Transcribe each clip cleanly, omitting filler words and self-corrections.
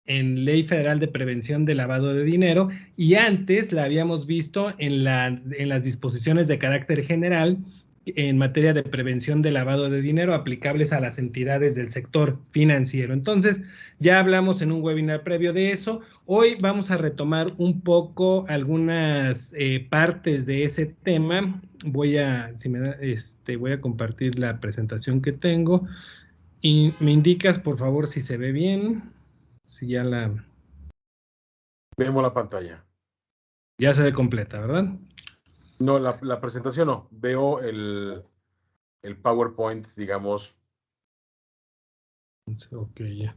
en Ley Federal de Prevención de Lavado de Dinero y antes la habíamos visto en las disposiciones de carácter general en materia de prevención de lavado de dinero aplicables a las entidades del sector financiero. Entonces, ya hablamos en un webinar previo de eso. Hoy vamos a retomar un poco algunas partes de ese tema. Voy a compartir la presentación que tengo y me indicas, por favor, si se ve bien, si ya Vemos la pantalla. ya se ve completa, ¿verdad? No, la presentación no. Veo el PowerPoint, digamos. Ok, ya.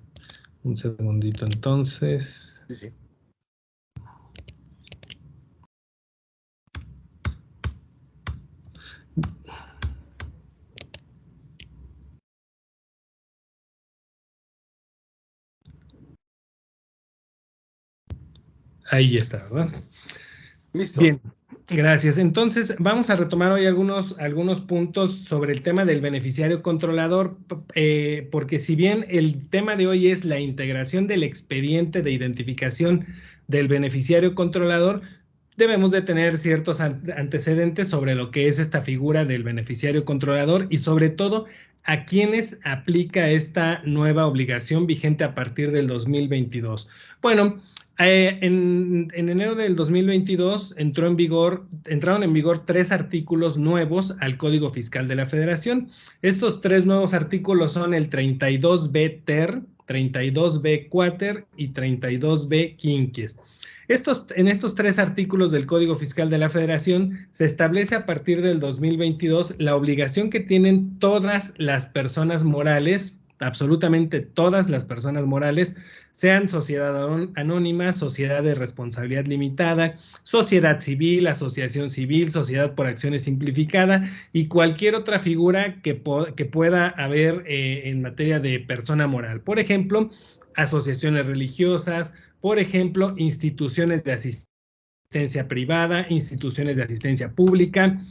Un segundito entonces. Sí, sí. Ahí está, ¿verdad? Listo. Bien, gracias. Entonces, vamos a retomar hoy algunos puntos sobre el tema del beneficiario controlador, porque si bien el tema de hoy es la integración del expediente de identificación del beneficiario controlador, debemos de tener ciertos antecedentes sobre lo que es esta figura del beneficiario controlador y sobre todo a quiénes aplica esta nueva obligación vigente a partir del 2022. Bueno, en enero del 2022 entraron en vigor 3 artículos nuevos al Código Fiscal de la Federación. Estos 3 nuevos artículos son el 32B ter, 32B quater y 32B quinquies. En estos 3 artículos del Código Fiscal de la Federación se establece a partir del 2022 la obligación que tienen todas las personas morales, absolutamente todas las personas morales, sean sociedad anónima, sociedad de responsabilidad limitada, sociedad civil, asociación civil, sociedad por acciones simplificada y cualquier otra figura que pueda haber en materia de persona moral. Por ejemplo, asociaciones religiosas, por ejemplo, instituciones de asistencia privada, instituciones de asistencia pública,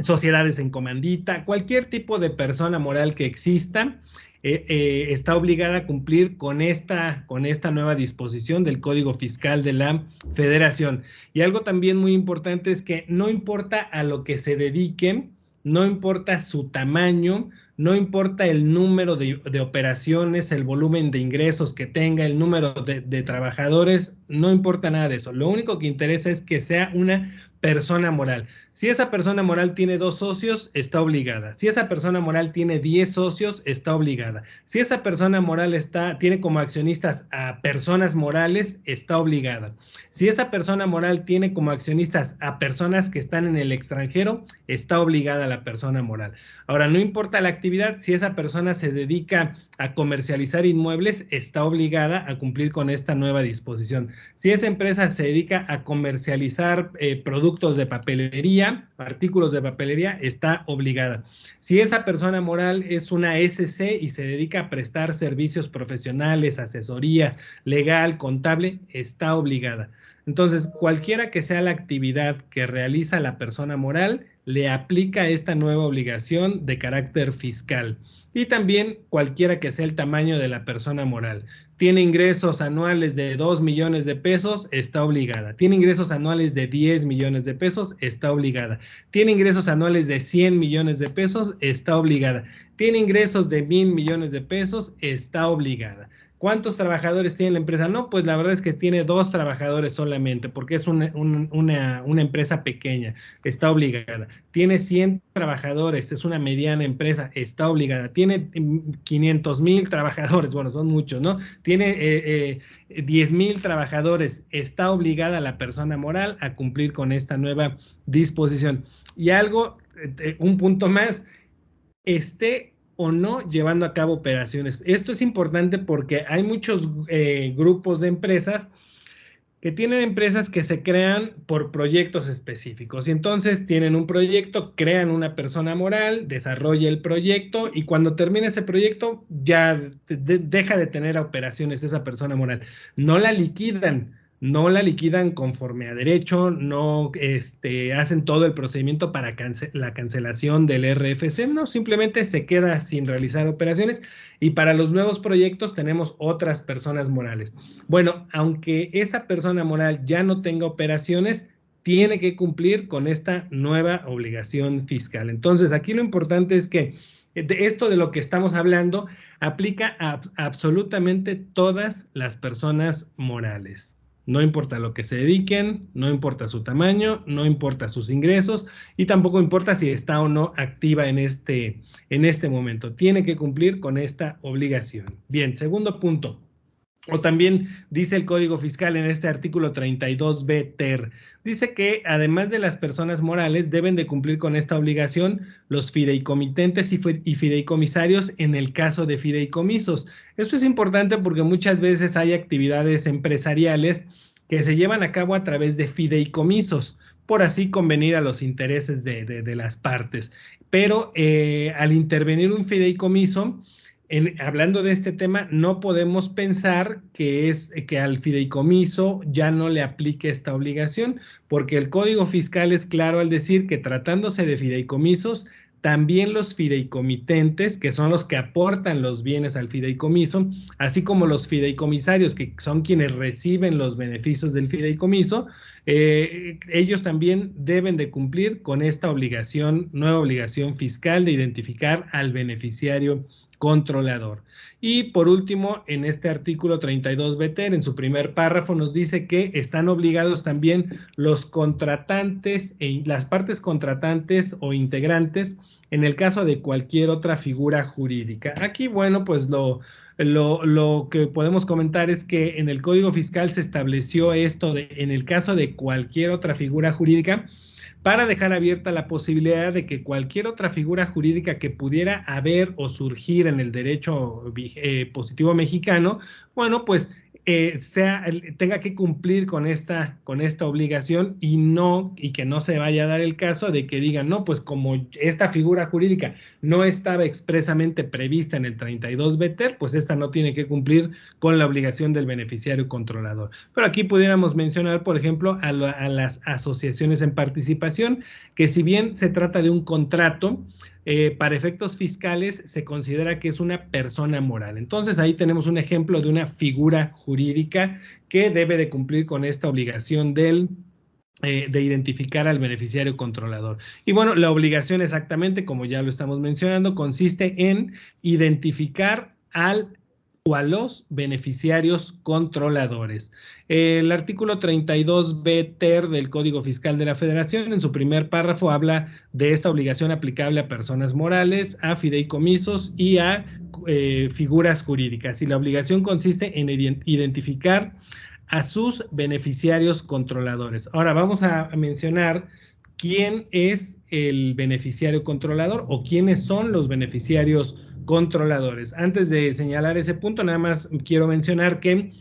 sociedades en comandita, cualquier tipo de persona moral que exista, está obligada a cumplir con esta nueva disposición del Código Fiscal de la Federación. Y algo también muy importante es que no importa a lo que se dediquen, no importa su tamaño, no importa el número de operaciones, el volumen de ingresos que tenga, el número de trabajadores, no importa nada de eso. Lo único que interesa es que sea una persona moral. Si esa persona moral tiene 2 socios, está obligada. Si esa persona moral tiene 10 socios, está obligada. Si esa persona moral tiene como accionistas a personas morales, está obligada. Si esa persona moral tiene como accionistas a personas que están en el extranjero, está obligada la persona moral. Ahora, no importa la actividad, si esa persona se dedica a comercializar inmuebles, está obligada a cumplir con esta nueva disposición. Si esa empresa se dedica a comercializar productos de papelería, artículos de papelería, está obligada. Si esa persona moral es una SC y se dedica a prestar servicios profesionales, asesoría legal, contable, está obligada. Entonces, cualquiera que sea la actividad que realiza la persona moral, le aplica esta nueva obligación de carácter fiscal. Y también cualquiera que sea el tamaño de la persona moral. Tiene ingresos anuales de 2 millones de pesos, está obligada. Tiene ingresos anuales de 10 millones de pesos, está obligada. Tiene ingresos anuales de 100 millones de pesos, está obligada. Tiene ingresos de 1,000 millones de pesos, está obligada. ¿Cuántos trabajadores tiene la empresa? No, pues la verdad es que tiene 2 trabajadores solamente, porque es una empresa pequeña, está obligada. Tiene 100 trabajadores, es una mediana empresa, está obligada. Tiene 500,000 trabajadores, bueno, son muchos, ¿no? Tiene 10,000 trabajadores, está obligada la persona moral a cumplir con esta nueva disposición. Y un punto más, o no llevando a cabo operaciones. Esto es importante porque hay muchos grupos de empresas que tienen empresas que se crean por proyectos específicos y entonces tienen un proyecto, crean una persona moral, desarrolla el proyecto y cuando termina ese proyecto ya deja de tener operaciones esa persona moral. No la liquidan, no la liquidan conforme a derecho, no hacen todo el procedimiento para la cancelación del RFC, no, simplemente se queda sin realizar operaciones y para los nuevos proyectos tenemos otras personas morales. Bueno, aunque esa persona moral ya no tenga operaciones, tiene que cumplir con esta nueva obligación fiscal. Entonces, aquí lo importante es que esto de lo que estamos hablando aplica a absolutamente todas las personas morales. No importa lo que se dediquen, no importa su tamaño, no importa sus ingresos y tampoco importa si está o no activa en este momento. Tiene que cumplir con esta obligación. Bien, segundo punto. O también dice el Código Fiscal en este artículo 32b ter, dice que además de las personas morales deben de cumplir con esta obligación los fideicomitentes y fideicomisarios en el caso de fideicomisos. Esto es importante porque muchas veces hay actividades empresariales que se llevan a cabo a través de fideicomisos, por así convenir a los intereses de las partes. Pero al intervenir un fideicomiso, hablando de este tema, no podemos pensar que al fideicomiso ya no le aplique esta obligación, porque el Código Fiscal es claro al decir que tratándose de fideicomisos, también los fideicomitentes, que son los que aportan los bienes al fideicomiso, así como los fideicomisarios, que son quienes reciben los beneficios del fideicomiso, ellos también deben de cumplir con esta obligación, nueva obligación fiscal de identificar al beneficiario controlador. Y por último, en este artículo 32b ter, en su primer párrafo, nos dice que están obligados también los contratantes, las partes contratantes o integrantes, en el caso de cualquier otra figura jurídica. Aquí, bueno, pues lo que podemos comentar es que en el Código Fiscal se estableció esto de, en el caso de cualquier otra figura jurídica, para dejar abierta la posibilidad de que cualquier otra figura jurídica que pudiera haber o surgir en el derecho positivo mexicano, bueno, pues tenga que cumplir con esta obligación y que no se vaya a dar el caso de que digan, no, pues como esta figura jurídica no estaba expresamente prevista en el 32b ter, pues esta no tiene que cumplir con la obligación del beneficiario controlador. Pero aquí pudiéramos mencionar, por ejemplo, a las asociaciones en participación, que si bien se trata de un contrato, para efectos fiscales se considera que es una persona moral. Entonces ahí tenemos un ejemplo de una figura jurídica que debe de cumplir con esta obligación de identificar al beneficiario controlador. Y bueno, la obligación exactamente, como ya lo estamos mencionando, consiste en identificar al o a los beneficiarios controladores. El artículo 32b ter del Código Fiscal de la Federación, en su primer párrafo, habla de esta obligación aplicable a personas morales, a fideicomisos y a figuras jurídicas. Y la obligación consiste en identificar a sus beneficiarios controladores. Ahora vamos a mencionar quién es el beneficiario controlador o quiénes son los beneficiarios controladores. Antes de señalar ese punto, nada más quiero mencionar que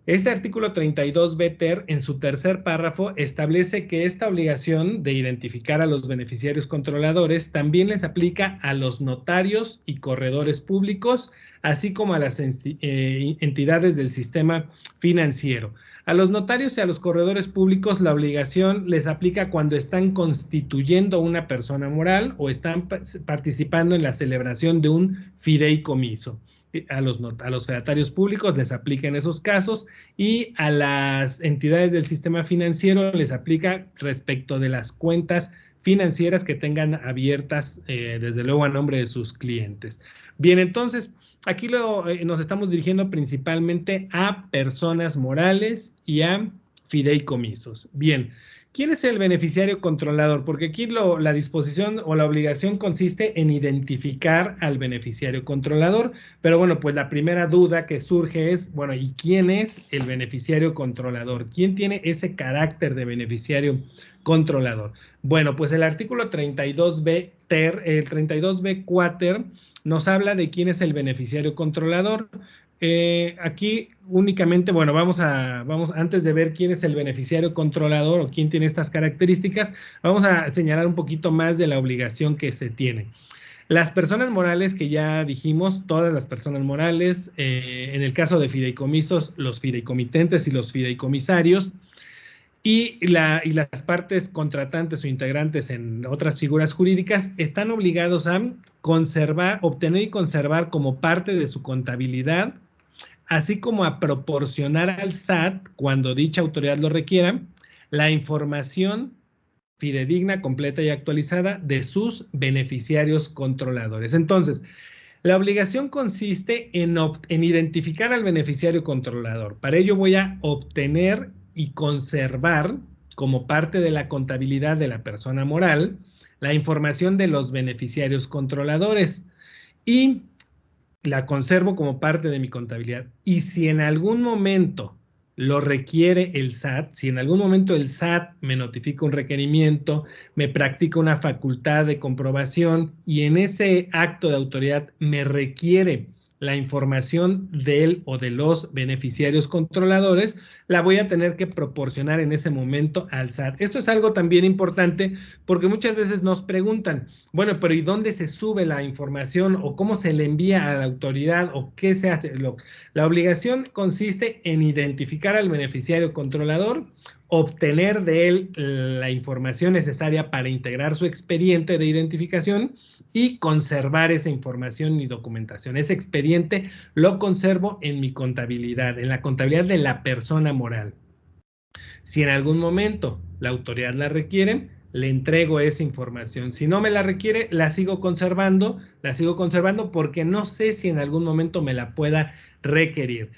este artículo 32b ter, en su tercer párrafo, establece que esta obligación de identificar a los beneficiarios controladores también les aplica a los notarios y corredores públicos, así como a las entidades del sistema financiero. A los notarios y a los corredores públicos la obligación les aplica cuando están constituyendo una persona moral o están participando en la celebración de un fideicomiso. A los fedatarios públicos les aplica en esos casos y a las entidades del sistema financiero les aplica respecto de las cuentas financieras que tengan abiertas, desde luego a nombre de sus clientes. Bien, entonces, aquí nos estamos dirigiendo principalmente a personas morales y a fideicomisos. Bien, ¿quién es el beneficiario controlador? Porque aquí la disposición o la obligación consiste en identificar al beneficiario controlador, pero bueno, pues la primera duda que surge es, bueno, ¿y quién es el beneficiario controlador? ¿Quién tiene ese carácter de beneficiario controlador? Bueno, pues el artículo 32b ter, el 32b quater, nos habla de quién es el beneficiario controlador. Aquí únicamente, bueno, vamos antes de ver quién es el beneficiario controlador o quién tiene estas características, vamos a señalar un poquito más de la obligación que se tiene. Las personas morales que ya dijimos, todas las personas morales, en el caso de fideicomisos, los fideicomitentes y los fideicomisarios, y las partes contratantes o integrantes en otras figuras jurídicas están obligados a conservar, obtener y conservar como parte de su contabilidad, así como a proporcionar al SAT, cuando dicha autoridad lo requiera, la información fidedigna, completa y actualizada de sus beneficiarios controladores. Entonces, la obligación consiste en identificar al beneficiario controlador. Para ello voy a obtener y conservar, como parte de la contabilidad de la persona moral, la información de los beneficiarios controladores y la conservo como parte de mi contabilidad. Y si en algún momento lo requiere el SAT, si en algún momento el SAT me notifica un requerimiento, me practica una facultad de comprobación y en ese acto de autoridad me requiere la información del o de los beneficiarios controladores, la voy a tener que proporcionar en ese momento al SAT. Esto es algo también importante porque muchas veces nos preguntan, bueno, pero ¿y dónde se sube la información o cómo se le envía a la autoridad o qué se hace? La obligación consiste en identificar al beneficiario controlador, obtener de él la información necesaria para integrar su expediente de identificación y conservar esa información y documentación. Ese expediente lo conservo en mi contabilidad, en la contabilidad de la persona moral. Si en algún momento la autoridad la requiere, le entrego esa información. Si no me la requiere, la sigo conservando porque no sé si en algún momento me la pueda requerir.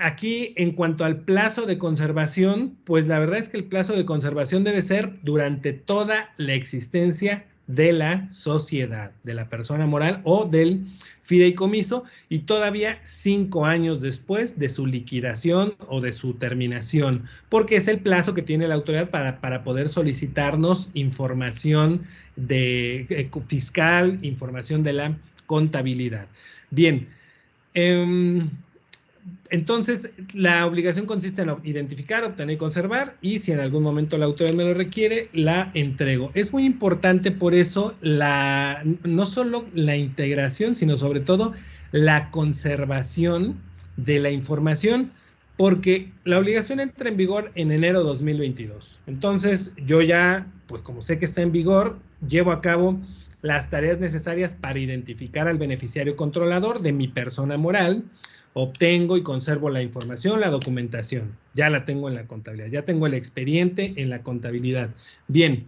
Aquí, en cuanto al plazo de conservación, pues la verdad es que el plazo de conservación debe ser durante toda la existencia de la sociedad, de la persona moral o del fideicomiso y todavía 5 años después de su liquidación o de su terminación, porque es el plazo que tiene la autoridad para poder solicitarnos información fiscal, información de la contabilidad. Bien, entonces, la obligación consiste en identificar, obtener y conservar, y si en algún momento la autoridad me lo requiere, la entrego. Es muy importante por eso no solo la integración, sino sobre todo la conservación de la información, porque la obligación entra en vigor en enero de 2022. Entonces, yo ya, pues como sé que está en vigor, llevo a cabo las tareas necesarias para identificar al beneficiario controlador de mi persona moral, obtengo y conservo la información, la documentación. Ya la tengo en la contabilidad, ya tengo el expediente en la contabilidad. Bien,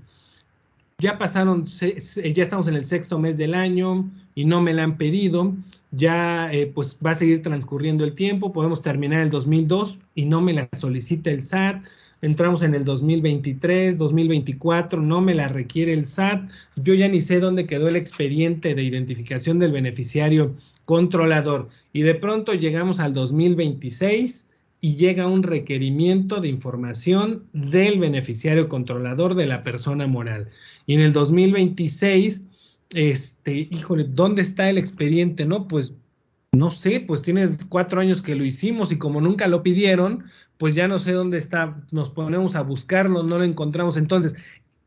ya pasaron, ya estamos en el 6º mes del año y no me la han pedido. Ya pues va a seguir transcurriendo el tiempo, podemos terminar el 2002 y no me la solicita el SAT. Entramos en el 2023, 2024, no me la requiere el SAT. Yo ya ni sé dónde quedó el expediente de identificación del beneficiario controlador. Y de pronto llegamos al 2026 y llega un requerimiento de información del beneficiario controlador de la persona moral. Y en el 2026, híjole, ¿dónde está el expediente? No, pues no sé, pues tiene 4 años que lo hicimos y como nunca lo pidieron, pues ya no sé dónde está, nos ponemos a buscarlo, no lo encontramos. Entonces,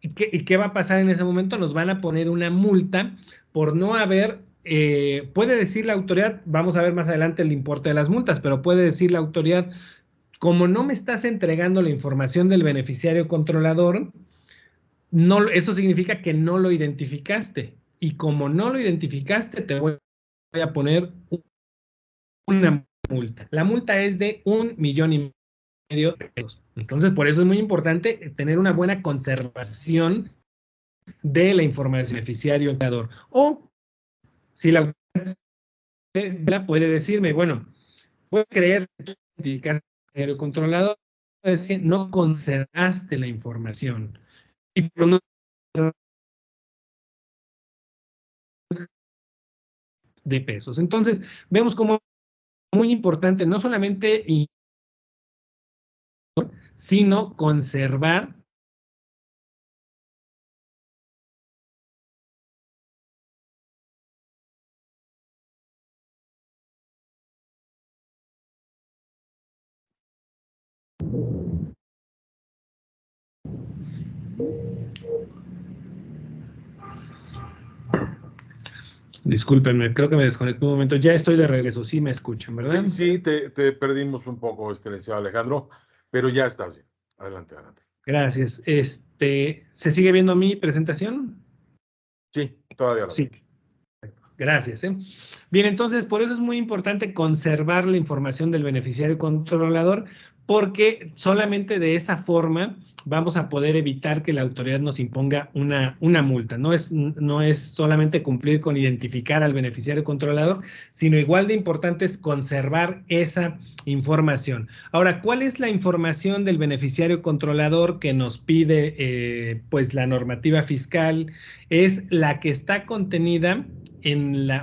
¿y qué va a pasar en ese momento? Nos van a poner una multa por no haber, puede decir la autoridad, vamos a ver más adelante el importe de las multas, pero puede decir la autoridad, como no me estás entregando la información del beneficiario controlador, no, eso significa que no lo identificaste. Y como no lo identificaste, te voy a poner una multa. La multa es de 1,5 millones de pesos. Entonces, por eso es muy importante tener una buena conservación de la información del beneficiario empleador. O si la autoridad puede decirme, bueno, puedo creer que tú identificaste el controlador, es que no conservaste la información. Y por no de pesos. Entonces, vemos como muy importante no solamente, sino conservar Discúlpenme, creo que me desconecté un momento. Ya estoy de regreso, sí me escuchan, ¿verdad? Sí, sí, te perdimos un poco, licenciado Alejandro, pero ya estás bien. Adelante, adelante. Gracias. ¿Se sigue viendo mi presentación? Sí, todavía la veo. Sí. Gracias. Bien, entonces por eso es muy importante conservar la información del beneficiario controlador, porque solamente de esa forma vamos a poder evitar que la autoridad nos imponga una multa. No es solamente cumplir con identificar al beneficiario controlador, sino igual de importante es conservar esa información. Ahora, ¿cuál es la información del beneficiario controlador que nos pide pues la normativa fiscal? Es la que está contenida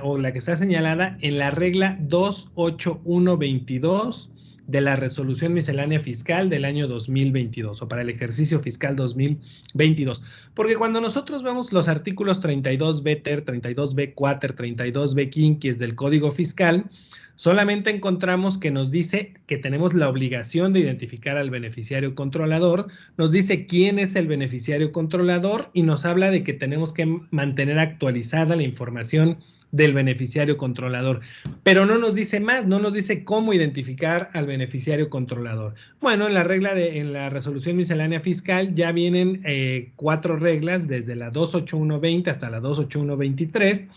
o la que está señalada en la regla 28122 de la resolución miscelánea fiscal del año 2022 o para el ejercicio fiscal 2022. Porque cuando nosotros vemos los artículos 32B ter, 32B quater, 32B quinquies del Código Fiscal, solamente encontramos que nos dice que tenemos la obligación de identificar al beneficiario controlador, nos dice quién es el beneficiario controlador y nos habla de que tenemos que mantener actualizada la información del beneficiario controlador, pero no nos dice más, no nos dice cómo identificar al beneficiario controlador. Bueno, en la resolución miscelánea fiscal ya vienen 4 reglas, desde la 28120 hasta la 28123,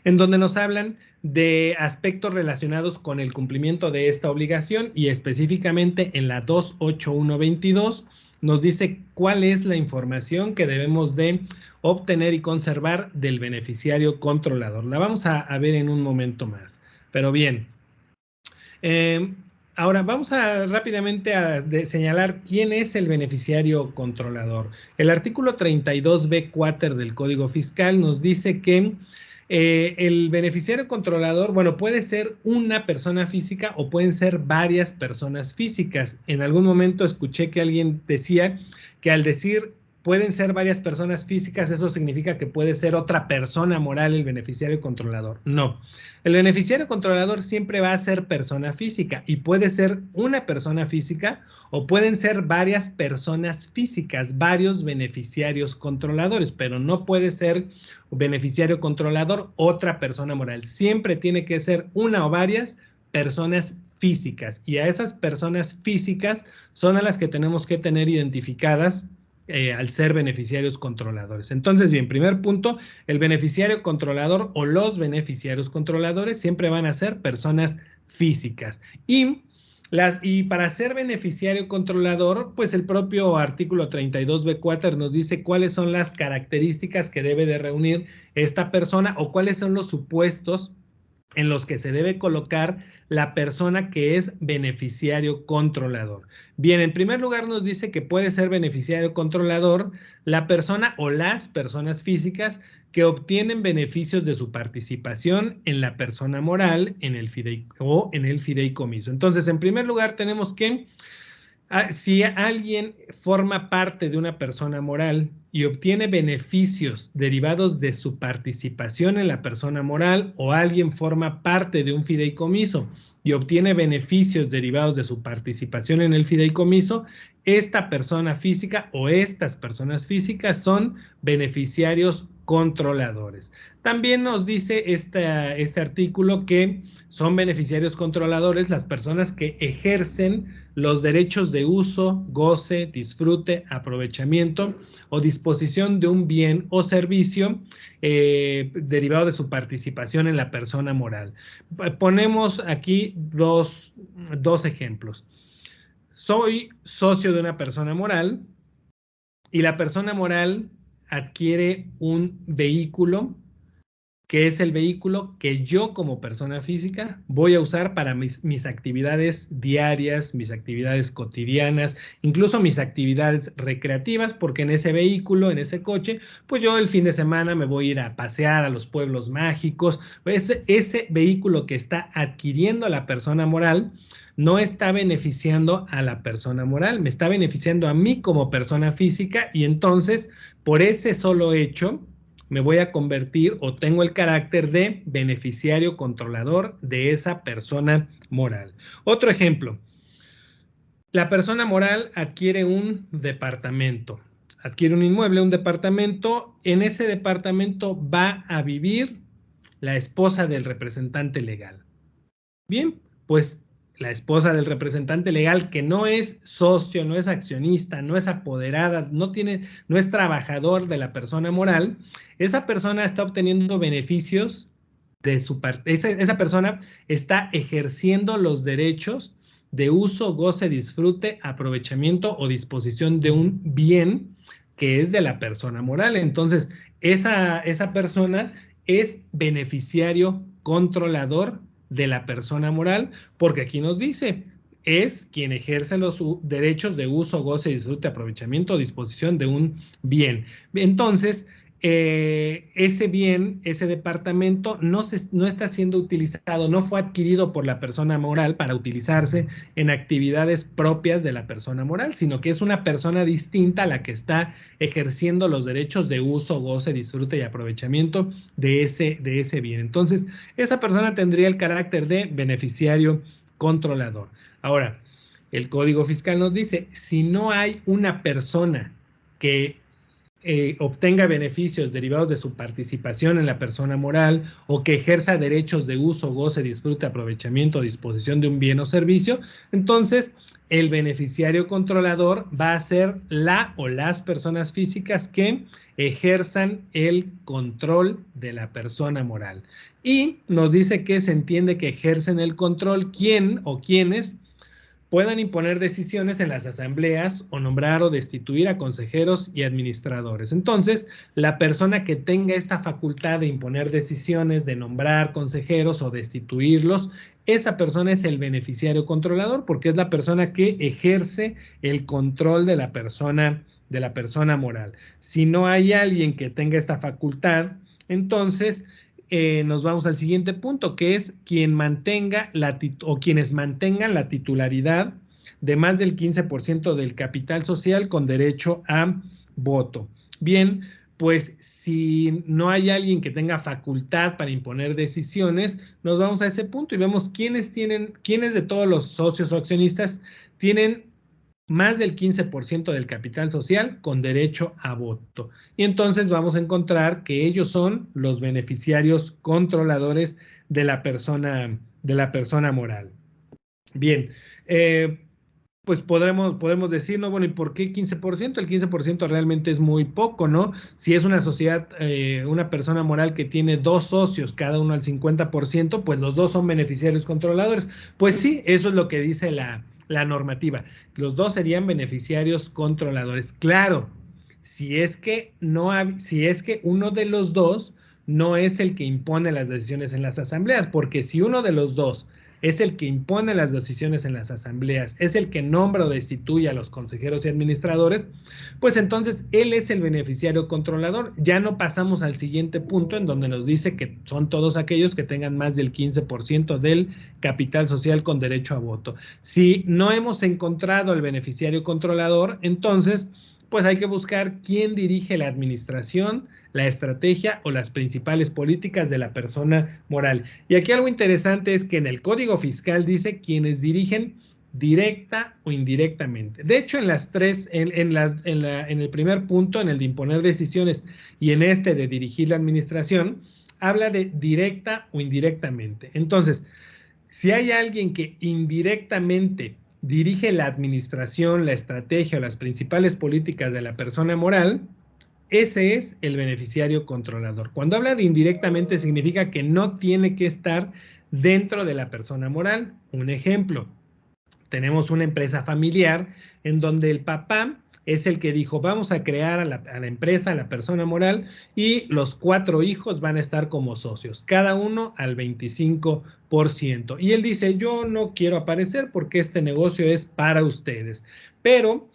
en donde nos hablan de aspectos relacionados con el cumplimiento de esta obligación y específicamente en la 28122 nos dice cuál es la información que debemos de obtener y conservar del beneficiario controlador. La vamos a ver en un momento más. Pero bien, ahora vamos rápidamente a señalar quién es el beneficiario controlador. El artículo 32B quater del Código Fiscal nos dice que el beneficiario controlador, bueno, puede ser una persona física o pueden ser varias personas físicas. En algún momento escuché que alguien decía que al decir pueden ser varias personas físicas, eso significa que puede ser otra persona moral el beneficiario controlador. No, el beneficiario controlador siempre va a ser persona física y puede ser una persona física o pueden ser varias personas físicas, varios beneficiarios controladores, pero no puede ser beneficiario controlador otra persona moral. Siempre tiene que ser una o varias personas físicas y a esas personas físicas son a las que tenemos que tener identificadas al ser beneficiarios controladores. Entonces, bien, primer punto, el beneficiario controlador o los beneficiarios controladores siempre van a ser personas físicas. Y para ser beneficiario controlador, pues el propio artículo 32B quater nos dice cuáles son las características que debe de reunir esta persona o cuáles son los supuestos en los que se debe colocar la persona que es beneficiario controlador. Bien, en primer lugar nos dice que puede ser beneficiario controlador la persona o las personas físicas que obtienen beneficios de su participación en la persona moral en el fideicomiso. Entonces, en primer lugar tenemos que si alguien forma parte de una persona moral y obtiene beneficios derivados de su participación en la persona moral o alguien forma parte de un fideicomiso y obtiene beneficios derivados de su participación en el fideicomiso, esta persona física o estas personas físicas son beneficiarios controladores. También nos dice este artículo que son beneficiarios controladores las personas que ejercen los derechos de uso, goce, disfrute, aprovechamiento o disposición de un bien o servicio derivado de su participación en la persona moral. Ponemos aquí dos ejemplos. Soy socio de una persona moral y la persona moral adquiere un vehículo que es el vehículo que yo como persona física voy a usar para mis actividades diarias, mis actividades cotidianas, incluso mis actividades recreativas, porque en ese vehículo, en ese coche, pues yo el fin de semana me voy a ir a pasear a los pueblos mágicos. Ese vehículo que está adquiriendo la persona moral no está beneficiando a la persona moral, me está beneficiando a mí como persona física y entonces por ese solo hecho me voy a convertir o tengo el carácter de beneficiario controlador de esa persona moral. Otro ejemplo, la persona moral adquiere un departamento, adquiere un inmueble, un departamento, en ese departamento va a vivir la esposa del representante legal. Bien, pues la esposa del representante legal que no es socio, no es accionista, no es apoderada, no es trabajador de la persona moral, esa persona está obteniendo beneficios de su parte. Esa persona está ejerciendo los derechos de uso, goce, disfrute, aprovechamiento o disposición de un bien que es de la persona moral. Entonces, esa persona es beneficiario controlador de la persona moral, porque aquí nos dice, es quien ejerce los derechos de uso, goce, disfrute, aprovechamiento o disposición de un bien. Entonces, ese bien, ese departamento no está siendo utilizado, no fue adquirido por la persona moral para utilizarse en actividades propias de la persona moral, sino que es una persona distinta a la que está ejerciendo los derechos de uso, goce, disfrute y aprovechamiento de ese bien. Entonces, esa persona tendría el carácter de beneficiario controlador. Ahora, el Código Fiscal nos dice, si no hay una persona que obtenga beneficios derivados de su participación en la persona moral o que ejerza derechos de uso, goce, disfrute, aprovechamiento o disposición de un bien o servicio, entonces el beneficiario controlador va a ser la o las personas físicas que ejerzan el control de la persona moral. Y nos dice que se entiende que ejercen el control quién o quiénes puedan imponer decisiones en las asambleas o nombrar o destituir a consejeros y administradores. Entonces, la persona que tenga esta facultad de imponer decisiones, de nombrar consejeros o destituirlos, esa persona es el beneficiario controlador porque es la persona que ejerce el control de la persona moral. Si no hay alguien que tenga esta facultad, entonces nos vamos al siguiente punto, que es quienes mantengan la titularidad de más del 15% del capital social con derecho a voto. Bien, pues si no hay alguien que tenga facultad para imponer decisiones, nos vamos a ese punto y vemos quiénes de todos los socios o accionistas tienen más del 15% del capital social con derecho a voto. Y entonces vamos a encontrar que ellos son los beneficiarios controladores de la persona moral. Bien, pues podemos decir, ¿no? Bueno, ¿y por qué 15%? El 15% realmente es muy poco, ¿no? Si es una sociedad, una persona moral que tiene dos socios, cada uno al 50%, pues los dos son beneficiarios controladores. Pues sí, eso es lo que dice la normativa. Los dos serían beneficiarios controladores. Claro, si es que uno de los dos no es el que impone las decisiones en las asambleas, porque si uno de los dos es el que impone las decisiones en las asambleas, es el que nombra o destituye a los consejeros y administradores, pues entonces él es el beneficiario controlador. Ya no pasamos al siguiente punto en donde nos dice que son todos aquellos que tengan más del 15% del capital social con derecho a voto. Si no hemos encontrado al beneficiario controlador, entonces pues hay que buscar quién dirige la administración, la estrategia o las principales políticas de la persona moral. Y aquí algo interesante es que en el Código Fiscal dice quienes dirigen directa o indirectamente. De hecho, en las tres, en el primer punto, en el de imponer decisiones y en este de dirigir la administración, habla de directa o indirectamente. Entonces, si hay alguien que indirectamente dirige la administración, la estrategia o las principales políticas de la persona moral, ese es el beneficiario controlador. Cuando habla de indirectamente significa que no tiene que estar dentro de la persona moral. Un ejemplo, tenemos una empresa familiar en donde el papá es el que dijo, vamos a crear a la empresa, a la persona moral, y los 4 hijos van a estar como socios, cada uno al 25%. Y él dice, yo no quiero aparecer porque este negocio es para ustedes, pero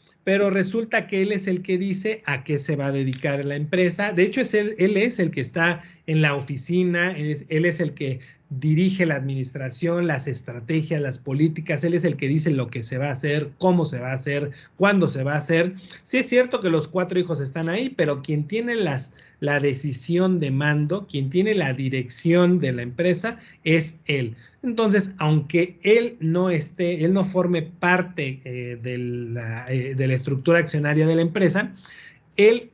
resulta que él es el que dice a qué se va a dedicar la empresa. De hecho, él es el que está en la oficina, él es el que dirige la administración, las estrategias, las políticas, él es el que dice lo que se va a hacer, cómo se va a hacer, cuándo se va a hacer. Sí es cierto que los 4 hijos están ahí, pero quien tiene la decisión de mando, quien tiene la dirección de la empresa es él. Entonces, aunque él no forme parte de la estructura accionaria de la empresa, él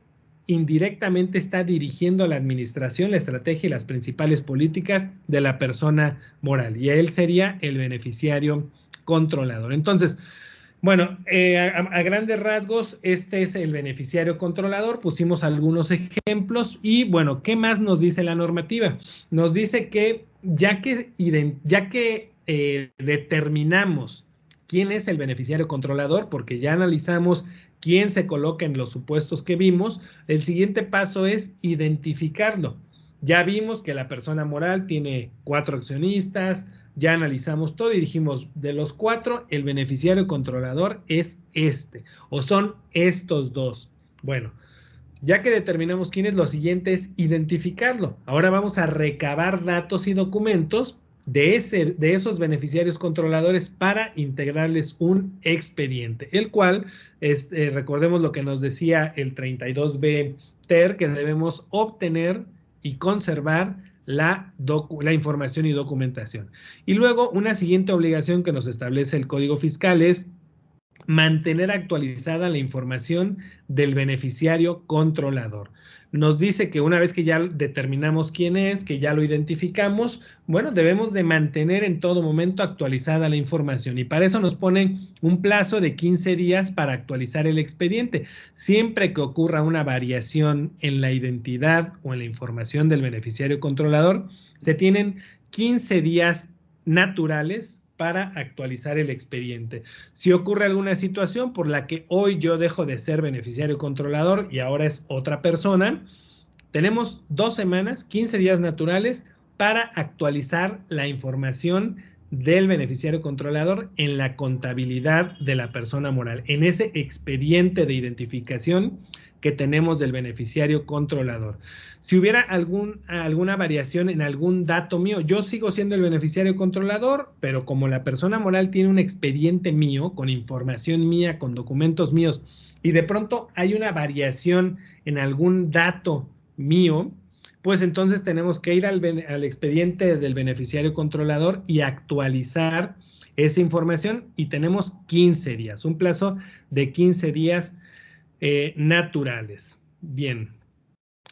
indirectamente está dirigiendo la administración, la estrategia y las principales políticas de la persona moral. Y él sería el beneficiario controlador. Entonces, bueno, a grandes rasgos, este es el beneficiario controlador. Pusimos algunos ejemplos y, bueno, ¿qué más nos dice la normativa? Nos dice que ya que determinamos quién es el beneficiario controlador, porque ya analizamos quién se coloca en los supuestos que vimos, el siguiente paso es identificarlo. Ya vimos que la persona moral tiene 4 accionistas, ya analizamos todo y dijimos, de los 4, el beneficiario controlador es este, o son estos 2. Bueno, ya que determinamos quién es, lo siguiente es identificarlo. Ahora vamos a recabar datos y documentos de esos beneficiarios controladores para integrarles un expediente, el cual, recordemos lo que nos decía el 32B TER, que debemos obtener y conservar la información y documentación. Y luego, una siguiente obligación que nos establece el Código Fiscal es mantener actualizada la información del beneficiario controlador. Nos dice que una vez que ya determinamos quién es, que ya lo identificamos, bueno, debemos de mantener en todo momento actualizada la información y para eso nos pone un plazo de 15 días para actualizar el expediente. Siempre que ocurra una variación en la identidad o en la información del beneficiario controlador, se tienen 15 días naturales para actualizar el expediente. Si ocurre alguna situación por la que hoy yo dejo de ser beneficiario controlador y ahora es otra persona, tenemos 2 semanas, 15 días naturales para actualizar la información del beneficiario controlador en la contabilidad de la persona moral, en ese expediente de identificación que tenemos del beneficiario controlador. Si hubiera alguna variación en algún dato mío, yo sigo siendo el beneficiario controlador, pero como la persona moral tiene un expediente mío, con información mía, con documentos míos, y de pronto hay una variación en algún dato mío, pues entonces tenemos que ir al expediente del beneficiario controlador y actualizar esa información y tenemos 15 días, un plazo de 15 días naturales. Bien.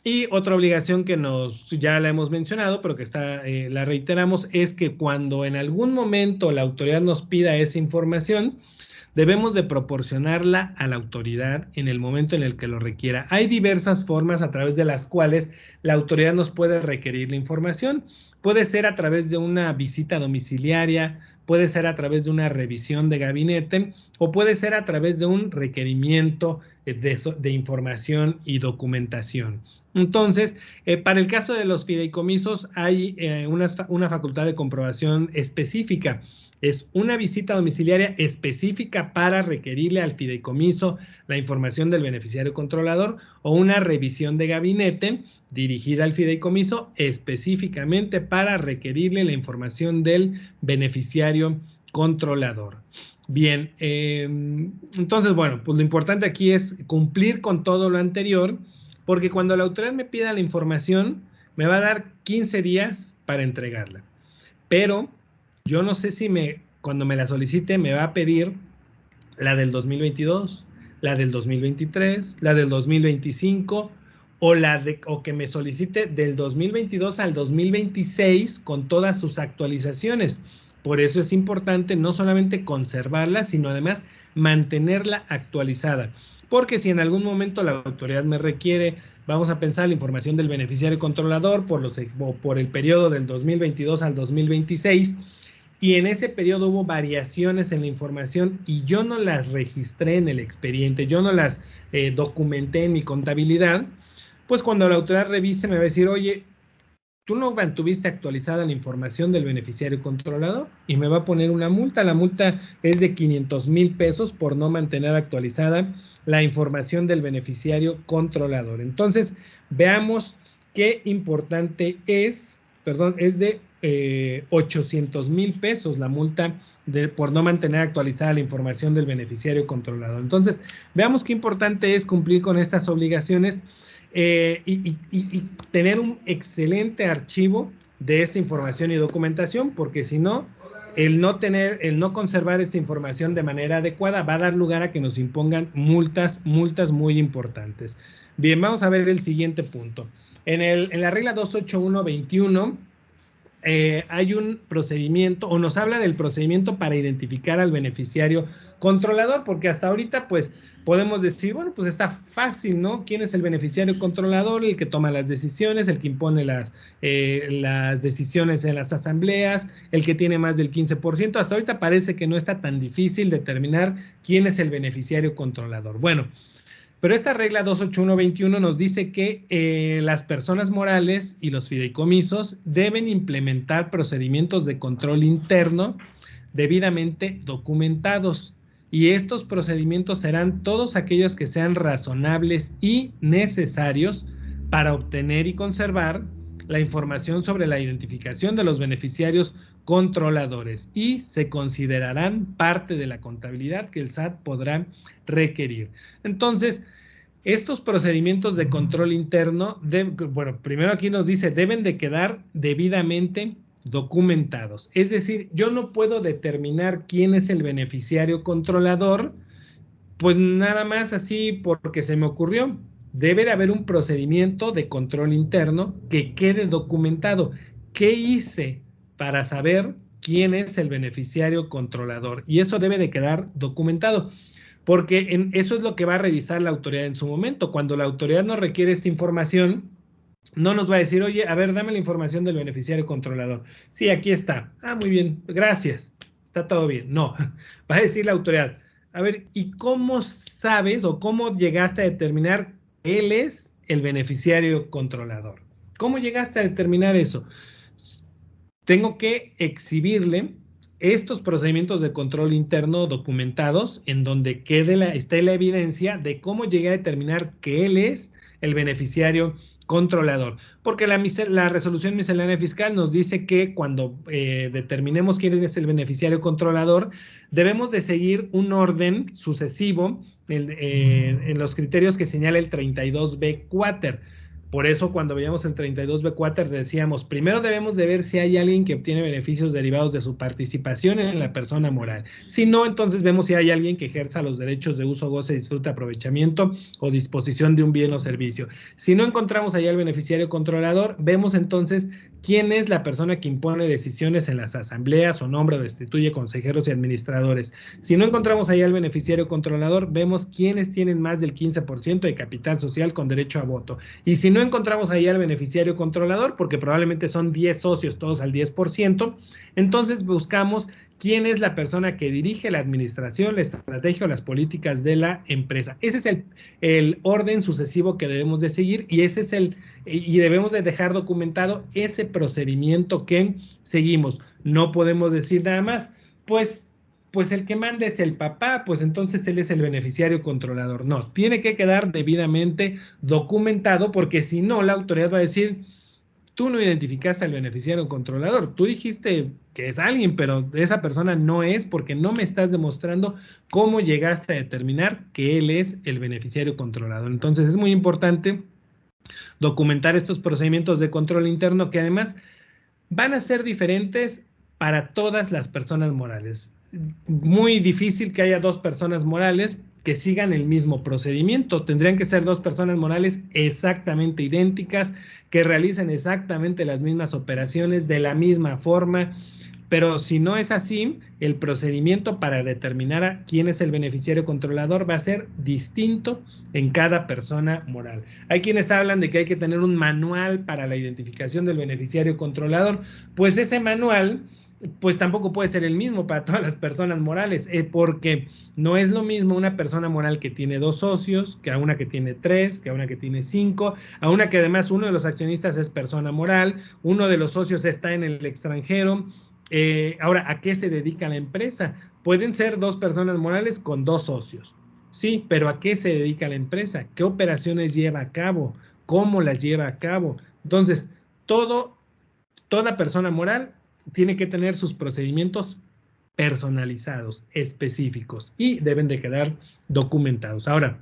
Y otra obligación que ya la hemos mencionado, pero que la reiteramos, es que cuando en algún momento la autoridad nos pida esa información, debemos de proporcionarla a la autoridad en el momento en el que lo requiera. Hay diversas formas a través de las cuales la autoridad nos puede requerir la información. Puede ser a través de una visita domiciliaria, puede ser a través de una revisión de gabinete o puede ser a través de un requerimiento de información y documentación. Entonces, para el caso de los fideicomisos hay una facultad de comprobación específica. Es una visita domiciliaria específica para requerirle al fideicomiso la información del beneficiario controlador o una revisión de gabinete dirigida al fideicomiso específicamente para requerirle la información del beneficiario controlador. Bien, entonces, bueno, pues lo importante aquí es cumplir con todo lo anterior, porque cuando la autoridad me pida la información, me va a dar 15 días para entregarla. Pero yo no sé si cuando me la solicite me va a pedir la del 2022, la del 2023, la del 2025 o que me solicite del 2022 al 2026 con todas sus actualizaciones. Por eso es importante no solamente conservarla, sino además mantenerla actualizada. Porque si en algún momento la autoridad me requiere, vamos a pensar la información del beneficiario controlador por el periodo del 2022 al 2026, y en ese periodo hubo variaciones en la información y yo no las registré en el expediente, yo no las documenté en mi contabilidad, pues cuando la autoridad revise me va a decir, oye, tú no mantuviste actualizada la información del beneficiario controlador y me va a poner una multa. La multa es de 500,000 pesos por no mantener actualizada la información del beneficiario controlador. Entonces, veamos qué importante es, es de 800,000 pesos la multa por no mantener actualizada la información del beneficiario controlador. Entonces, veamos qué importante es cumplir con estas obligaciones y tener un excelente archivo de esta información y documentación, porque si no, el no conservar esta información de manera adecuada va a dar lugar a que nos impongan multas muy importantes. Bien, vamos a ver el siguiente punto. En la regla 28121 hay un procedimiento, o nos habla del procedimiento para identificar al beneficiario controlador, porque hasta ahorita pues podemos decir, bueno, pues está fácil, ¿no? ¿Quién es el beneficiario controlador? El que toma las decisiones, el que impone las decisiones en las asambleas, el que tiene más del 15%. Hasta ahorita parece que no está tan difícil determinar quién es el beneficiario controlador. Bueno, pero esta regla 28121 nos dice que las personas morales y los fideicomisos deben implementar procedimientos de control interno debidamente documentados. Y estos procedimientos serán todos aquellos que sean razonables y necesarios para obtener y conservar la información sobre la identificación de los beneficiarios controladores y se considerarán parte de la contabilidad que el SAT podrá requerir. Entonces, estos procedimientos de control interno, bueno, primero aquí nos dice, deben de quedar debidamente documentados. Es decir, yo no puedo determinar quién es el beneficiario controlador, pues nada más así porque se me ocurrió. Debe de haber un procedimiento de control interno que quede documentado. ¿Qué hice para saber quién es el beneficiario controlador? Y eso debe de quedar documentado, porque eso es lo que va a revisar la autoridad en su momento. Cuando la autoridad nos requiere esta información, no nos va a decir, oye, a ver, dame la información del beneficiario controlador. Sí, aquí está. Ah, muy bien, gracias. Está todo bien. No, va a decir la autoridad, a ver, ¿y cómo sabes o cómo llegaste a determinar que él es el beneficiario controlador? ¿Cómo llegaste a determinar eso? Tengo que exhibirle estos procedimientos de control interno documentados en donde esté la evidencia de cómo llegué a determinar que él es el beneficiario controlador. Porque la resolución miscelánea fiscal nos dice que cuando determinemos quién es el beneficiario controlador, debemos de seguir un orden sucesivo en los criterios que señala el 32B Quater. Por eso cuando veíamos el 32B Quater decíamos, primero debemos de ver si hay alguien que obtiene beneficios derivados de su participación en la persona moral. Si no, entonces vemos si hay alguien que ejerza los derechos de uso, goce, disfrute, aprovechamiento o disposición de un bien o servicio. Si no encontramos ahí al beneficiario controlador, vemos entonces quién es la persona que impone decisiones en las asambleas o nombra o destituye consejeros y administradores. Si no encontramos ahí al beneficiario controlador, vemos quiénes tienen más del 15% de capital social con derecho a voto. Y si no encontramos ahí al beneficiario controlador, porque probablemente son 10 socios, todos al 10%, entonces buscamos quién es la persona que dirige la administración, la estrategia o las políticas de la empresa. Ese es el orden sucesivo que debemos de seguir y y debemos de dejar documentado ese procedimiento que seguimos. No podemos decir nada más, pues el que manda es el papá, pues entonces él es el beneficiario controlador. No, tiene que quedar debidamente documentado porque si no, la autoridad va a decir, tú no identificaste al beneficiario controlador, tú dijiste que es alguien, pero esa persona no es porque no me estás demostrando cómo llegaste a determinar que él es el beneficiario controlador. Entonces es muy importante documentar estos procedimientos de control interno que además van a ser diferentes para todas las personas morales. Muy difícil que haya dos personas morales que sigan el mismo procedimiento. Tendrían que ser dos personas morales exactamente idénticas, que realicen exactamente las mismas operaciones de la misma forma. Pero si no es así, el procedimiento para determinar a quién es el beneficiario controlador va a ser distinto en cada persona moral. Hay quienes hablan de que hay que tener un manual para la identificación del beneficiario controlador. Pues ese manual, pues tampoco puede ser el mismo para todas las personas morales, porque no es lo mismo una persona moral que tiene 2 socios, que a una que tiene 3, que a una que tiene 5, a una que además uno de los accionistas es persona moral, uno de los socios está en el extranjero. Ahora, ¿a qué se dedica la empresa? Pueden ser 2 personas morales con 2 socios. Sí, pero ¿a qué se dedica la empresa? ¿Qué operaciones lleva a cabo? ¿Cómo las lleva a cabo? Entonces, toda persona moral tiene que tener sus procedimientos personalizados, específicos y deben de quedar documentados. Ahora,